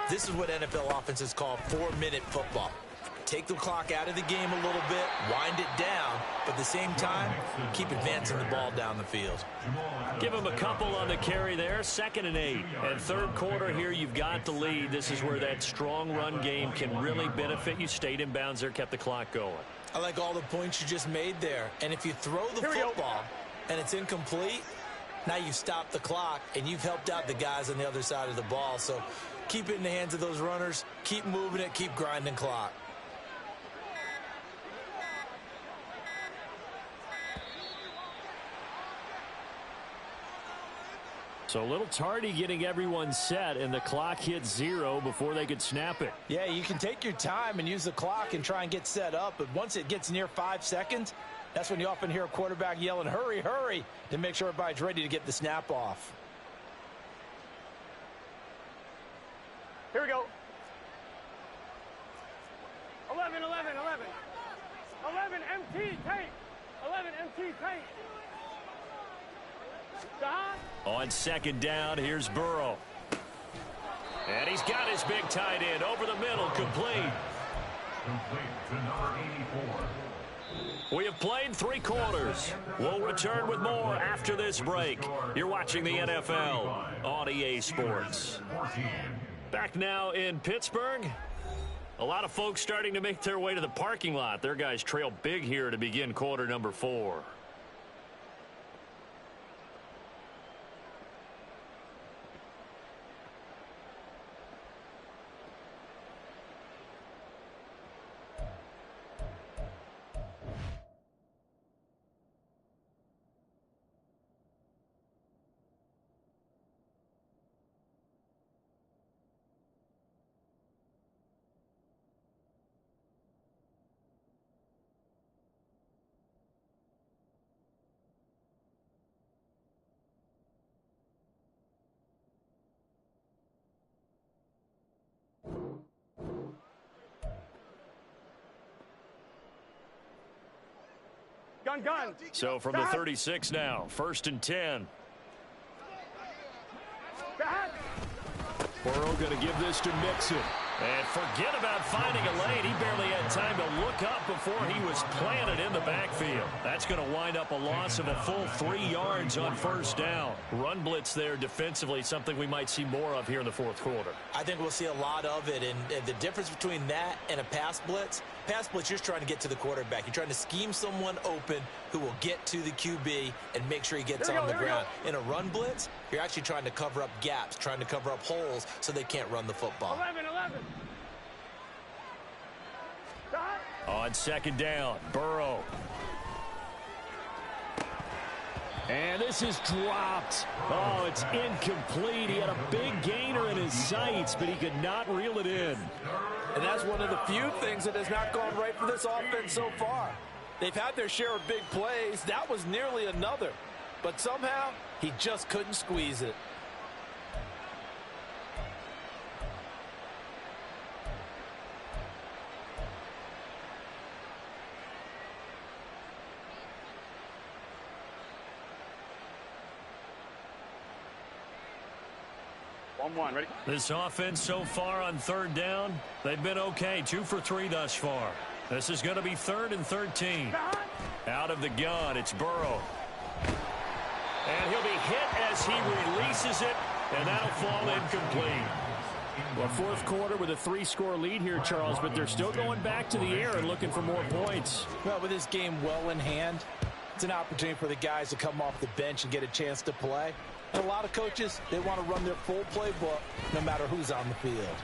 Speaker 2: This is what NFL offenses call 4-minute football. take the clock out of the game a little bit, wind it down, but at the same time, keep advancing the ball down the field.
Speaker 1: Give him a couple on the carry there. 2nd and 8. And third quarter here, you've got the lead. This is where that strong run game can really benefit you. Stayed in bounds there, kept the clock going.
Speaker 2: I like all the points you just made there. And if you throw the football and it's incomplete, now you've stopped the clock and you've helped out the guys on the other side of the ball. So keep it in the hands of those runners. Keep moving it. Keep grinding clock.
Speaker 1: So a little tardy getting everyone set, and the clock hit 0 before they could snap it.
Speaker 5: Yeah, you can take your time and use the clock and try and get set up, but once it gets near 5 seconds, that's when you often hear a quarterback yelling, hurry, hurry, to make sure everybody's ready to get the snap off.
Speaker 3: Here we go. 11, 11, 11. 11 MT tape. 11 MT tape.
Speaker 1: On 2nd down, here's Burrow. And he's got his big tight end over the middle, complete.
Speaker 4: Complete to number 84.
Speaker 1: We have played 3 quarters. We'll return with more after this break. You're watching the NFL on EA Sports. Back now in Pittsburgh. A lot of folks starting to make their way to the parking lot. Their guys trail big here to begin quarter number 4.
Speaker 3: Gun.
Speaker 1: So from the 36 now, 1st and 10. Burrow going to give this to Mixon. And forget about finding a lane. He barely had time to look up before he was planted in the backfield. That's going to wind up a loss of a full 3 yards on 1st down. Run blitz there defensively, something we might see more of here in the 4th quarter.
Speaker 2: I think we'll see a lot of it, and the difference between that and a pass blitz, you're just trying to get to the quarterback. You're trying to scheme someone open who will get to the QB and make sure he gets on the ground. In a run blitz, you're actually trying to cover up gaps, trying to cover up holes so they can't run the football.
Speaker 3: 11.
Speaker 1: On 2nd down, Burrow. And this is dropped. Oh, it's incomplete. He had a big gainer in his sights, but he could not reel it in.
Speaker 5: And that's one of the few things that has not gone right for this offense so far. They've had their share of big plays. That was nearly another. But somehow, he just couldn't squeeze it.
Speaker 3: Ready?
Speaker 1: This offense so far on 3rd down, they've been okay. 2 for 3 thus far. This is going to be 3rd and 13. Out of the gun, it's Burrow. And he'll be hit as he releases it, and that'll fall incomplete. Well, 4th quarter with a 3-score lead here, Charles, but they're still going back to the air and looking for more points.
Speaker 5: Well, with this game well in hand, it's an opportunity for the guys to come off the bench and get a chance to play. And a lot of coaches, they want to run their full playbook no matter who's on the field.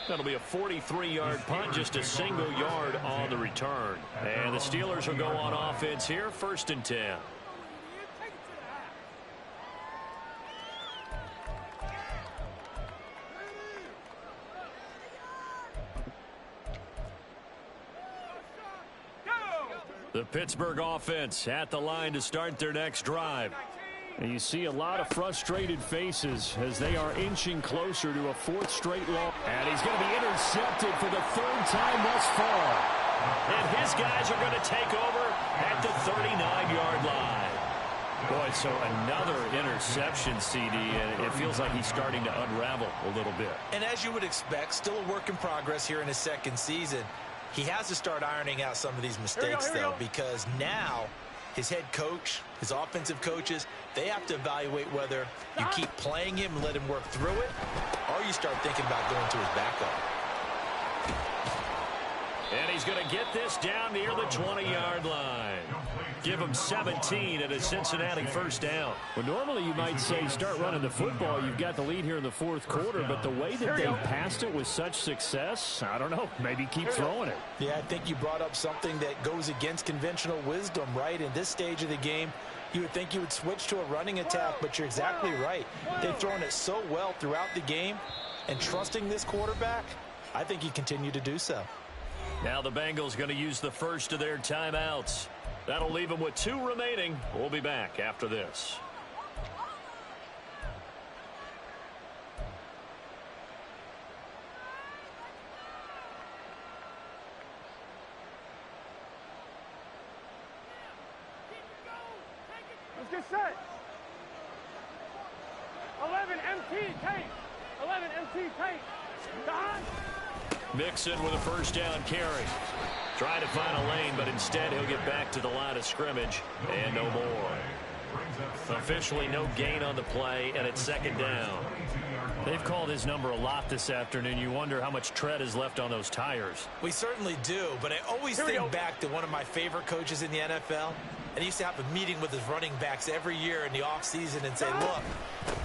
Speaker 1: That'll be a 43-yard punt, just a single yard on the return. And the Steelers will go on offense here, 1st and 10. The Pittsburgh offense at the line to start their next drive. And you see a lot of frustrated faces as they are inching closer to a 4th straight long. And he's going to be intercepted for the 3rd time thus far. And his guys are going to take over at the 39-yard line. Boy, so another interception, CD, and it feels like he's starting to unravel a little bit.
Speaker 2: And as you would expect, still a work in progress here in his second season. He has to start ironing out some of these mistakes, though, because now his head coach, his offensive coaches, they have to evaluate whether you keep playing him and let him work through it, or you start thinking about going to his backup.
Speaker 1: And he's going to get this down near the 20-yard line. Give him 17 and a Cincinnati first down. Well, normally you might say start running the football. You've got the lead here in the fourth quarter, but the way that they passed it with such success, I don't know, maybe keep throwing it.
Speaker 2: Yeah, I think you brought up something that goes against conventional wisdom, right? In this stage of the game, you would think you would switch to a running attack, but you're exactly right. They've thrown it so well throughout the game, and trusting this quarterback, I think you continue to do so.
Speaker 1: Now the Bengals going to use the first of their timeouts. That'll leave them with 2 remaining. We'll be back after this.
Speaker 3: Let's get set. 11 MT tape. 11 MT tape. Don.
Speaker 1: Mixon with a first down carry. Trying to find a lane, but instead he'll get back to the line of scrimmage and no more. Officially no gain on the play, and it's second down. They've called his number a lot this afternoon. You wonder how much tread is left on those tires.
Speaker 2: We certainly do, but I always think back to one of my favorite coaches in the NFL, and he used to have a meeting with his running backs every year in the offseason and say, look,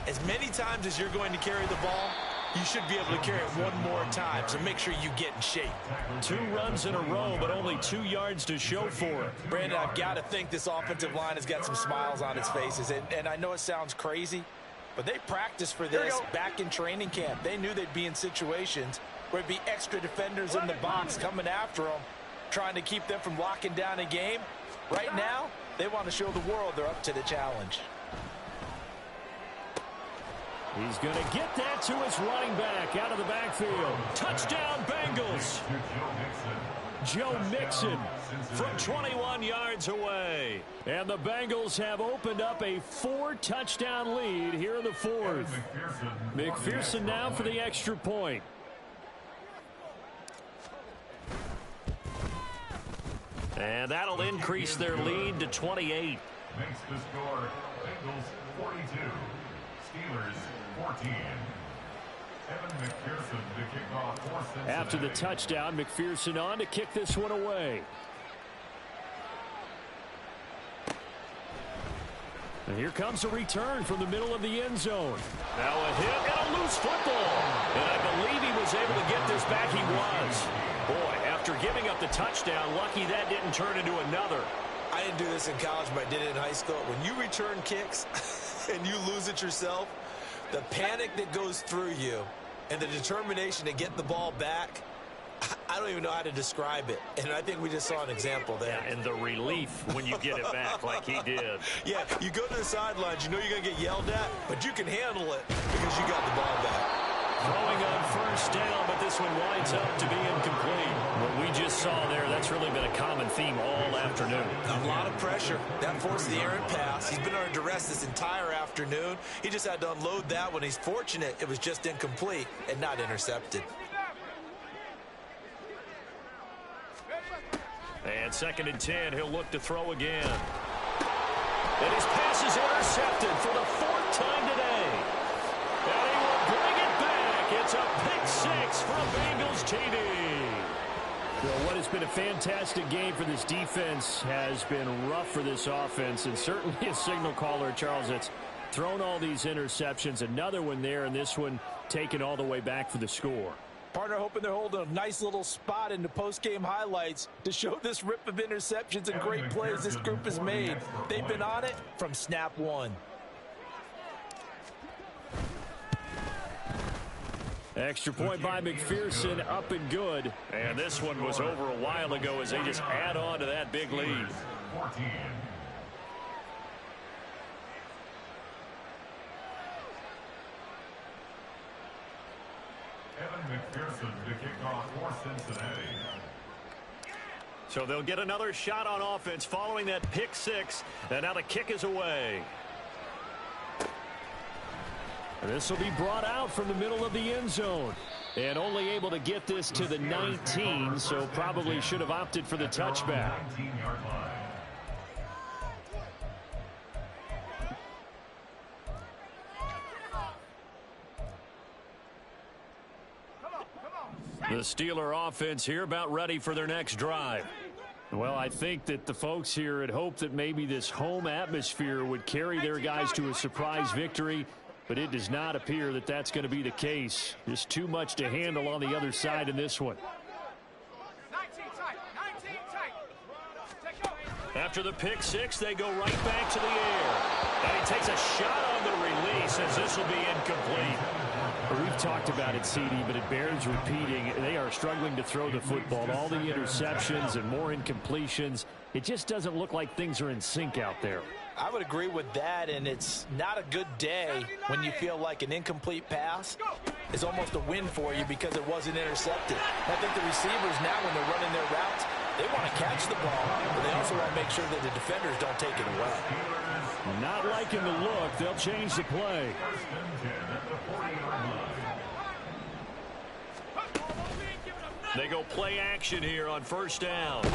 Speaker 2: as many times as you're going to carry the ball, you should be able to carry it one more time, so make sure you get in shape.
Speaker 1: 2 runs in a row, but only 2 yards to show for it.
Speaker 2: Brandon, I've got to think this offensive line has got some smiles on its faces, and I know it sounds crazy, but they practiced for this back in training camp. They knew they'd be in situations where it'd be extra defenders in the box coming after them, trying to keep them from locking down a game. Right now, they want to show the world they're up to the challenge.
Speaker 1: He's going to get that to his running back out of the backfield. Touchdown, Bengals. Joe Mixon from 21 yards away. And the Bengals have opened up a 4-touchdown lead here in the fourth. McPherson now for the extra point. And that'll increase their lead to 28.
Speaker 4: Makes the score Bengals 42, Steelers 14. Evan McPherson to kick off for Cincinnati.
Speaker 1: After the touchdown, McPherson on to kick this one away. And here comes a return from the middle of the end zone. Now a hit and a loose football. And I believe he was able to get this back. He was. Boy, after giving up the touchdown, lucky that didn't turn into another.
Speaker 2: I didn't do this in college, but I did it in high school. When you return kicks and you lose it yourself, the panic that goes through you and the determination to get the ball back, I don't even know how to describe it. And I think we just saw an example there.
Speaker 1: Yeah, and the relief when you get it back like he did.
Speaker 2: Yeah, you go to the sidelines, you know you're going to get yelled at, but you can handle it because you got the ball back.
Speaker 1: Throwing on first down, but this one winds up to be incomplete. What we just saw there, that's really been a common theme all afternoon.
Speaker 2: A lot of pressure. That forced the errant pass. He's been under duress this entire afternoon. He just had to unload that one. He's fortunate it was just incomplete and not intercepted.
Speaker 1: And 2nd and 10, he'll look to throw again. And his pass is intercepted for the 4th time today. And he will bring it back. It's a pick 6 for a Bengals TD. Well, what has been a fantastic game for this defense has been rough for this offense, and certainly a signal caller, Charles, that's thrown all these interceptions. Another one there, and this one taken all the way back for the score.
Speaker 2: Partner hoping they're holding a nice little spot in the post-game highlights to show this rip of interceptions and great plays this group has made. They've been on it from snap one.
Speaker 1: Extra point by McPherson, up and good. And this one was over a while ago as they just add on to that big lead.
Speaker 4: 14. Evan McPherson to kick off for Cincinnati.
Speaker 1: So they'll get another shot on offense following that pick six. And now the kick is away. And this will be brought out from the middle of the end zone. And only able to get this to the 19, so probably should have opted for the touchback.
Speaker 4: 19-yard line.
Speaker 1: The Steeler offense here about ready for their next drive. Well, I think that the folks here had hoped that maybe this home atmosphere would carry their guys to a surprise victory, but it does not appear that that's going to be the case. Just too much to handle on the other side in this one. After the pick six, they go right back to the air. And he takes a shot on the release as this will be incomplete. We've talked about it, CD, but it bears repeating. They are struggling to throw the football. All the interceptions and more incompletions. It just doesn't look like things are in sync out there.
Speaker 5: I would agree with that, and it's not a good day when you feel like an incomplete pass is almost a win for you because it wasn't intercepted. I think the receivers now, when they're running their routes, they want to catch the ball, but they also want to make sure that the defenders don't take it away.
Speaker 1: Not liking the look. They'll change the play. They go play action here on first down. Oh,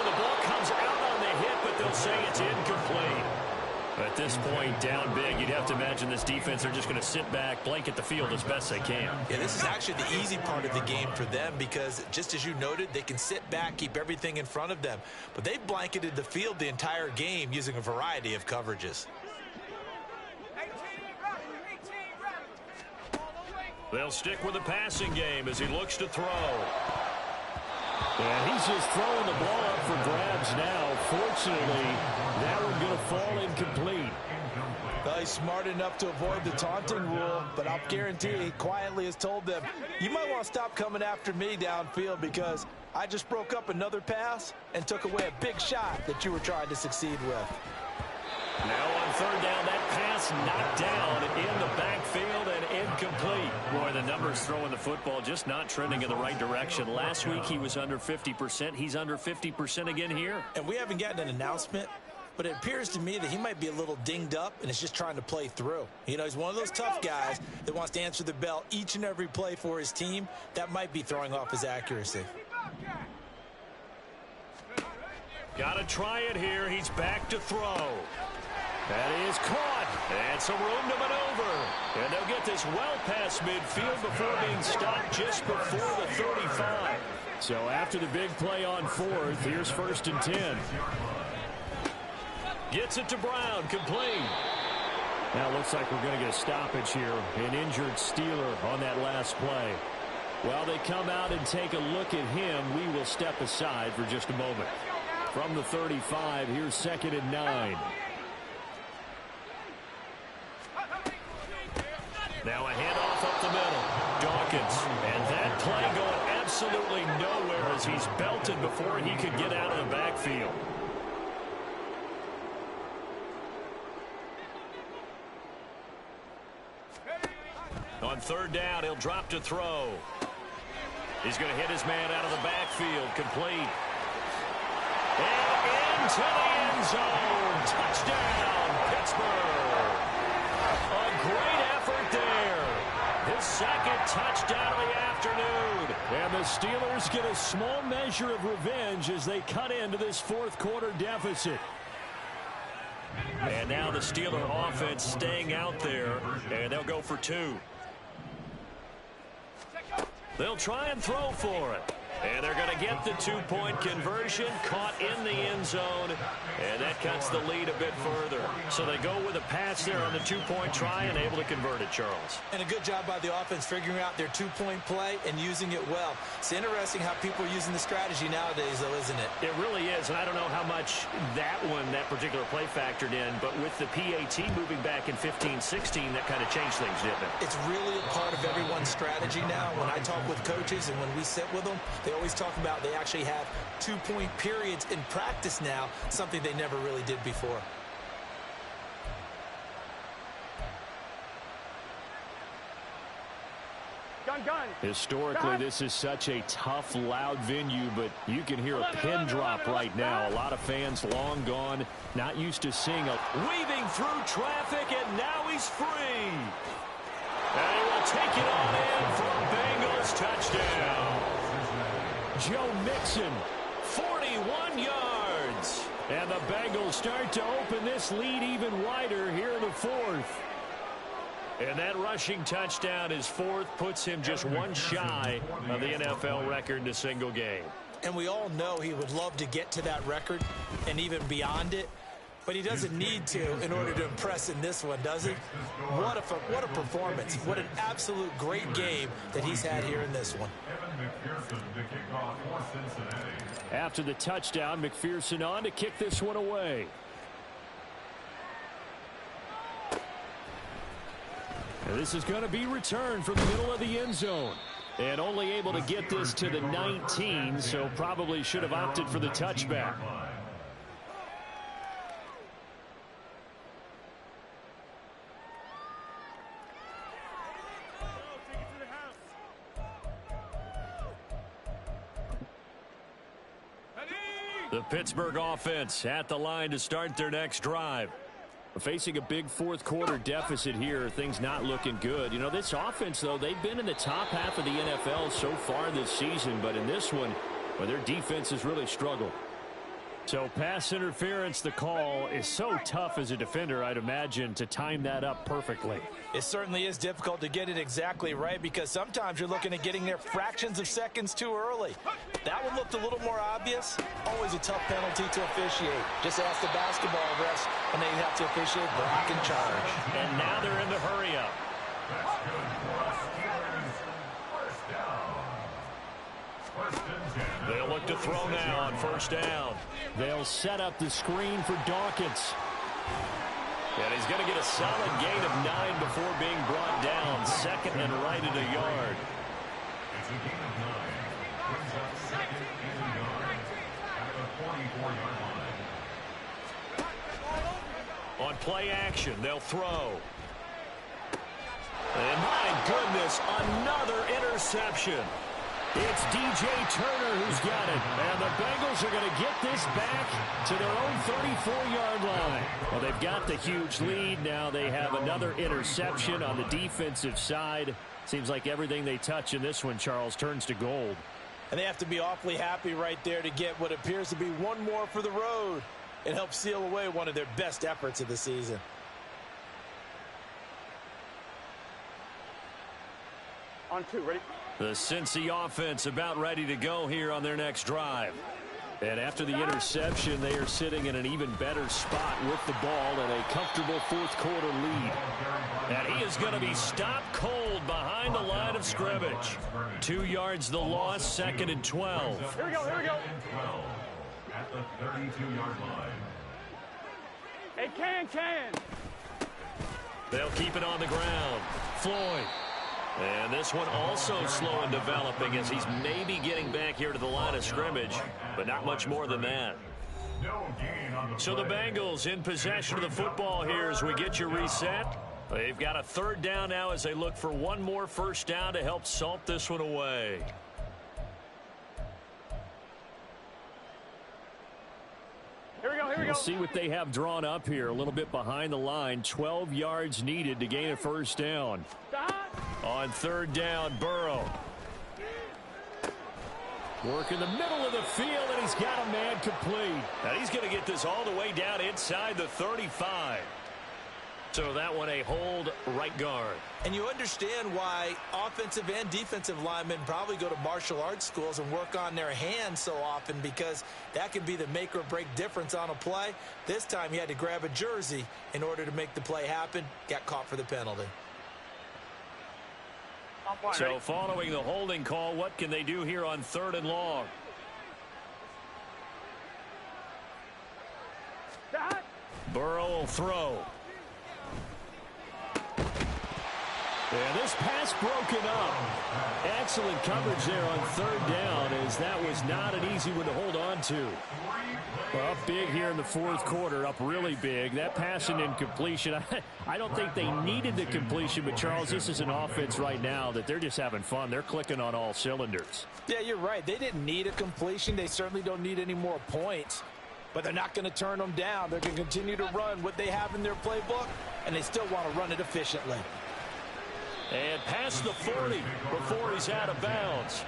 Speaker 1: the ball comes out on the hit, but they'll say it's incomplete. At this point, down big, you'd have to imagine this defense, they're just going to sit back, blanket the field as best they can.
Speaker 2: Yeah, this is actually the easy part of the game for them because, just as you noted, they can sit back, keep everything in front of them. But they've blanketed the field the entire game using a variety of coverages.
Speaker 1: They'll stick with the passing game as he looks to throw. And he's just throwing the ball up for grabs now. Fortunately, that one going to fall incomplete.
Speaker 5: Well, he's smart enough to avoid the taunting rule, but I'll guarantee he quietly has told them, you might want to stop coming after me downfield because I just broke up another pass and took away a big shot that you were trying to succeed with.
Speaker 1: Now on third down, that pass knocked down in the backfield and incomplete. Boy, the numbers throwing the football just not trending in the right direction. Last week he was under 50%. He's under 50% again here.
Speaker 2: And we haven't gotten an announcement, but it appears to me that he might be a little dinged up and is just trying to play through. You know, he's one of those tough guys that wants to answer the bell each and every play for his team. That might be throwing off his accuracy.
Speaker 1: Got to try it here. He's back to throw. That is caught. And some room to maneuver. And they'll get this well past midfield before being stopped just before the 35. So after the big play on fourth, here's 1st and 10. Gets it to Brown, complete. Now it looks like we're going to get a stoppage here. An injured Steeler on that last play. While they come out and take a look at him, we will step aside for just a moment. From the 35, here's 2nd and 9. Now a handoff up the middle. Dawkins. And that play going absolutely nowhere as he's belted before he could get out of the backfield. On third down, he'll drop to throw. He's going to hit his man out of the backfield. Complete. And into the end zone. Touchdown, Pittsburgh. A great effort there. His 2nd touchdown of the afternoon. And the Steelers get a small measure of revenge as they cut into this 4th quarter deficit. And now the Steeler offense staying out there, and they'll go for 2. They'll try and throw for it. And they're going to get the 2-point conversion, caught in the end zone, and that cuts the lead a bit further. So they go with a pass there on the 2-point try and able to convert it, Charles.
Speaker 2: And a good job by the offense figuring out their 2-point play and using it well. It's interesting how people are using the strategy nowadays, though, isn't it?
Speaker 1: It really is, and I don't know how much that particular play factored in, but with the PAT moving back in 15-16, that kind of changed things, didn't it?
Speaker 2: It's really a part of everyone's strategy now. When I talk with coaches and when we sit with them, they always talk about they actually have 2-point periods in practice now, something they never really did before.
Speaker 3: Gun.
Speaker 1: Historically, this is such a tough, loud venue, but you can hear a pin drop right now. A lot of fans long gone, not used to seeing a weaving through traffic, and now he's free. And he will take it on in for a Bengals touchdown. Joe Mixon, 41 yards. And the Bengals start to open this lead even wider here in the fourth. And that rushing touchdown, his fourth, puts him just one shy of the NFL record in a single game.
Speaker 2: And we all know he would love to get to that record and even beyond it. But he doesn't need to in order to impress in this one, does he? What a performance. What an absolute great game that he's had here in this one.
Speaker 1: After the touchdown, McPherson on to kick this one away. And this is going to be returned from the middle of the end zone. And only able to get this to the 19, so probably should have opted for the touchback. The Pittsburgh offense at the line to start their next drive. Facing a big fourth quarter deficit here, things not looking good. You know, this offense, though, they've been in the top half of the NFL so far this season, but in this one, well, their defense has really struggled. So pass interference, the call is so tough as a defender, I'd imagine, to time that up perfectly.
Speaker 2: It certainly is difficult to get it exactly right because sometimes you're looking at getting there fractions of seconds too early. That one looked a little more obvious. Always a tough penalty to officiate. Just ask the basketball refs when they have to officiate block and charge.
Speaker 1: And now they're in the hurry-up. They'll look to throw now on first down. They'll set up the screen for Dawkins. And he's going to get a solid gain of 9 before being brought down. Second and right at a yard.
Speaker 4: It's a gain of 9. Brings up second and a yard at the 44-yard line.
Speaker 1: On play action, they'll throw. And my goodness, another interception. It's DJ Turner who's got it. And the Bengals are going to get this back to their own 34-yard line. Well, they've got the huge lead. Now they have another interception on the defensive side. Seems like everything they touch in this one, Charles, turns to gold.
Speaker 2: And they have to be awfully happy right there to get what appears to be one more for the road. It helps seal away one of their best efforts of the season.
Speaker 3: On 2, ready?
Speaker 1: The Cincy offense about ready to go here on their next drive. And after the interception, they are sitting in an even better spot with the ball and a comfortable fourth quarter lead. And he is going to be stopped cold behind the line of scrimmage. 2 yards the loss, second and 12.
Speaker 3: Here we go.
Speaker 4: At the 32-yard line.
Speaker 3: Hey, can.
Speaker 1: They'll keep it on the ground. Floyd. And this one also slow in developing as he's maybe getting back here to the line of scrimmage, but not much more than that. So the Bengals in possession of the football here as we get you reset. They've got a third down now as they look for one more first down to help salt this one away.
Speaker 3: Here we go.
Speaker 1: We'll see what they have drawn up here. A little bit behind the line. 12 yards needed to gain a first down. On third down, Burrow. Work in the middle of the field, and he's got a man complete. And he's going to get this all the way down inside the 35. So that one a hold right guard.
Speaker 2: And you understand why offensive and defensive linemen probably go to martial arts schools and work on their hands so often, because that can be the make or break difference on a play. This time he had to grab a jersey in order to make the play happen. Got caught for the penalty.
Speaker 1: So following the holding call, what can they do here on third and long? Burrow will throw. And this pass broken up. Excellent coverage there on third down, as that was not an easy one to hold on to. Well, up big here in the fourth quarter, up really big. That pass and incompletion, I don't think they needed the completion, but Charles, this is an offense right now that they're just having fun. They're clicking on all cylinders.
Speaker 5: Yeah, you're right. They didn't need a completion. They certainly don't need any more points, but they're not going to turn them down. They're going to continue to run what they have in their playbook, and they still want to run it efficiently.
Speaker 1: And past the 40 before he's out of bounds.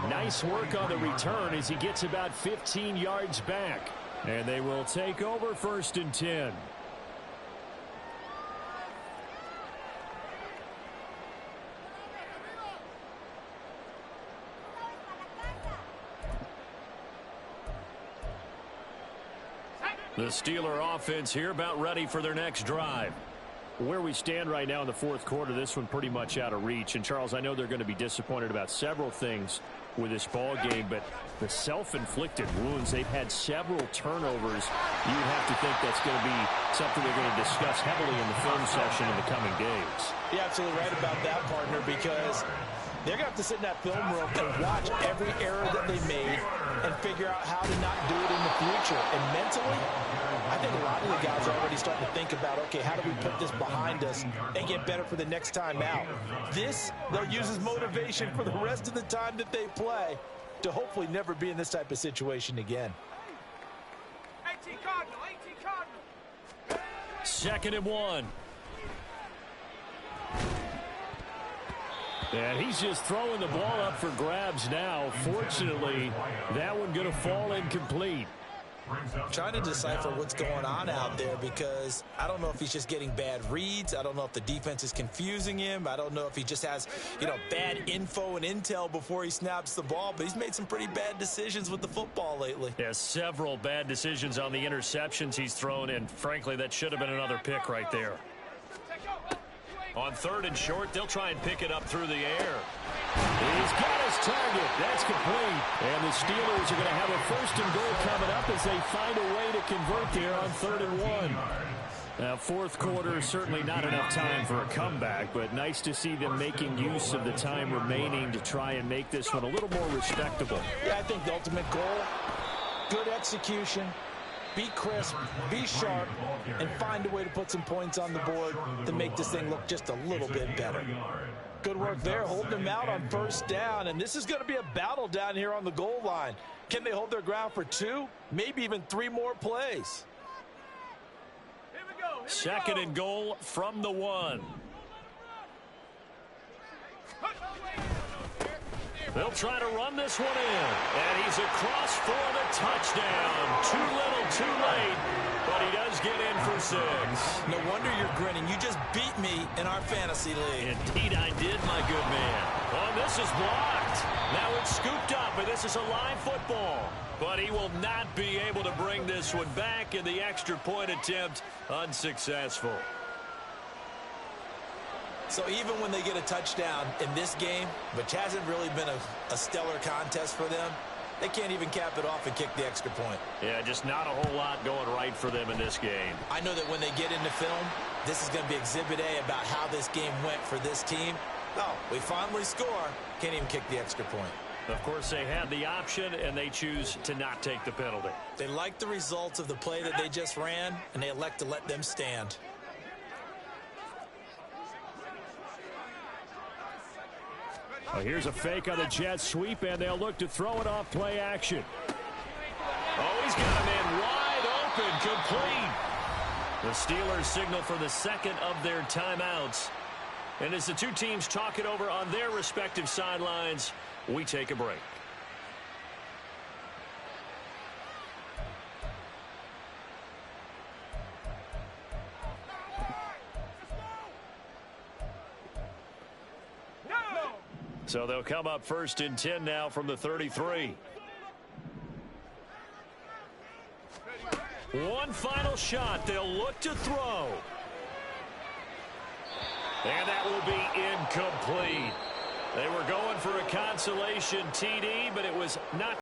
Speaker 1: Nice work on the return as he gets about 15 yards back. And they will take over 1st and 10. The Steeler offense here about ready for their next drive. Where we stand right now in the fourth quarter, this one pretty much out of reach. And, Charles, I know they're going to be disappointed about several things with this ball game, but the self-inflicted wounds, they've had several turnovers. You would have to think that's going to be something they're going to discuss heavily in the film session in the coming days.
Speaker 5: You're absolutely right about that, partner, because they're going to have to sit in that film room and watch every error that they made and figure out how to not do it in the future. And mentally, I think a lot of the guys are already starting to think about, okay, how do we put this behind us and get better for the next time out? This, they'll use as motivation for the rest of the time that they play to hopefully never be in this type of situation again.
Speaker 3: 18 Cardinal, 18 Cardinal.
Speaker 1: 2nd and 1. And he's just throwing the ball up for grabs now. Fortunately, that one going to fall incomplete.
Speaker 2: Trying to decipher what's going on out there, because I don't know if he's just getting bad reads. I don't know if the defense is confusing him. I don't know if he just has, bad info and intel before he snaps the ball. But he's made some pretty bad decisions with the football lately.
Speaker 1: Yeah, several bad decisions on the interceptions he's thrown in. Frankly, that should have been another pick right there. On 3rd and short, they'll try and pick it up through the air. He's got his target. That's complete. And the Steelers are going to have a 1st and goal coming up as they find a way to convert there on 3rd and 1. Now, fourth quarter, certainly not enough time for a comeback, but nice to see them making use of the time remaining to try and make this one a little more respectable.
Speaker 5: Yeah, I think the ultimate goal, good execution, be crisp, be sharp, and find a way to put some points on the board to make this thing look just a little bit better. Good work there, holding them out on 1st down, and this is going to be a battle down here on the goal line. Can they hold their ground for 2, maybe even 3 more plays?
Speaker 1: 2nd and goal from the 1. They'll try to run this one in. And he's across for the touchdown. Too little, too late. But he does get in for 6.
Speaker 2: No wonder you're grinning. You just beat me in our fantasy league.
Speaker 1: Indeed I did, my good man. Oh, this is blocked. Now it's scooped up, and this is a live football. But he will not be able to bring this one back, and the extra point attempt unsuccessful.
Speaker 2: So even when they get a touchdown in this game, which hasn't really been a stellar contest for them, they can't even cap it off and kick the extra point.
Speaker 1: Yeah, just not a whole lot going right for them in this game.
Speaker 2: I know that when they get into film, this is going to be Exhibit A about how this game went for this team. Oh, we finally score. Can't even kick the extra point.
Speaker 1: Of course, they had the option, and they choose to not take the penalty.
Speaker 2: They like the results of the play that they just ran, and they elect to let them stand.
Speaker 1: Well, here's a fake on the jet sweep, and they'll look to throw it off play action. Oh, he's got a man wide open, complete. The Steelers signal for the 2nd of their timeouts. And as the two teams talk it over on their respective sidelines, we take a break. So they'll come up 1st and 10 now from the 33. One final shot. They'll look to throw. And that will be incomplete. They were going for a consolation TD, but it was not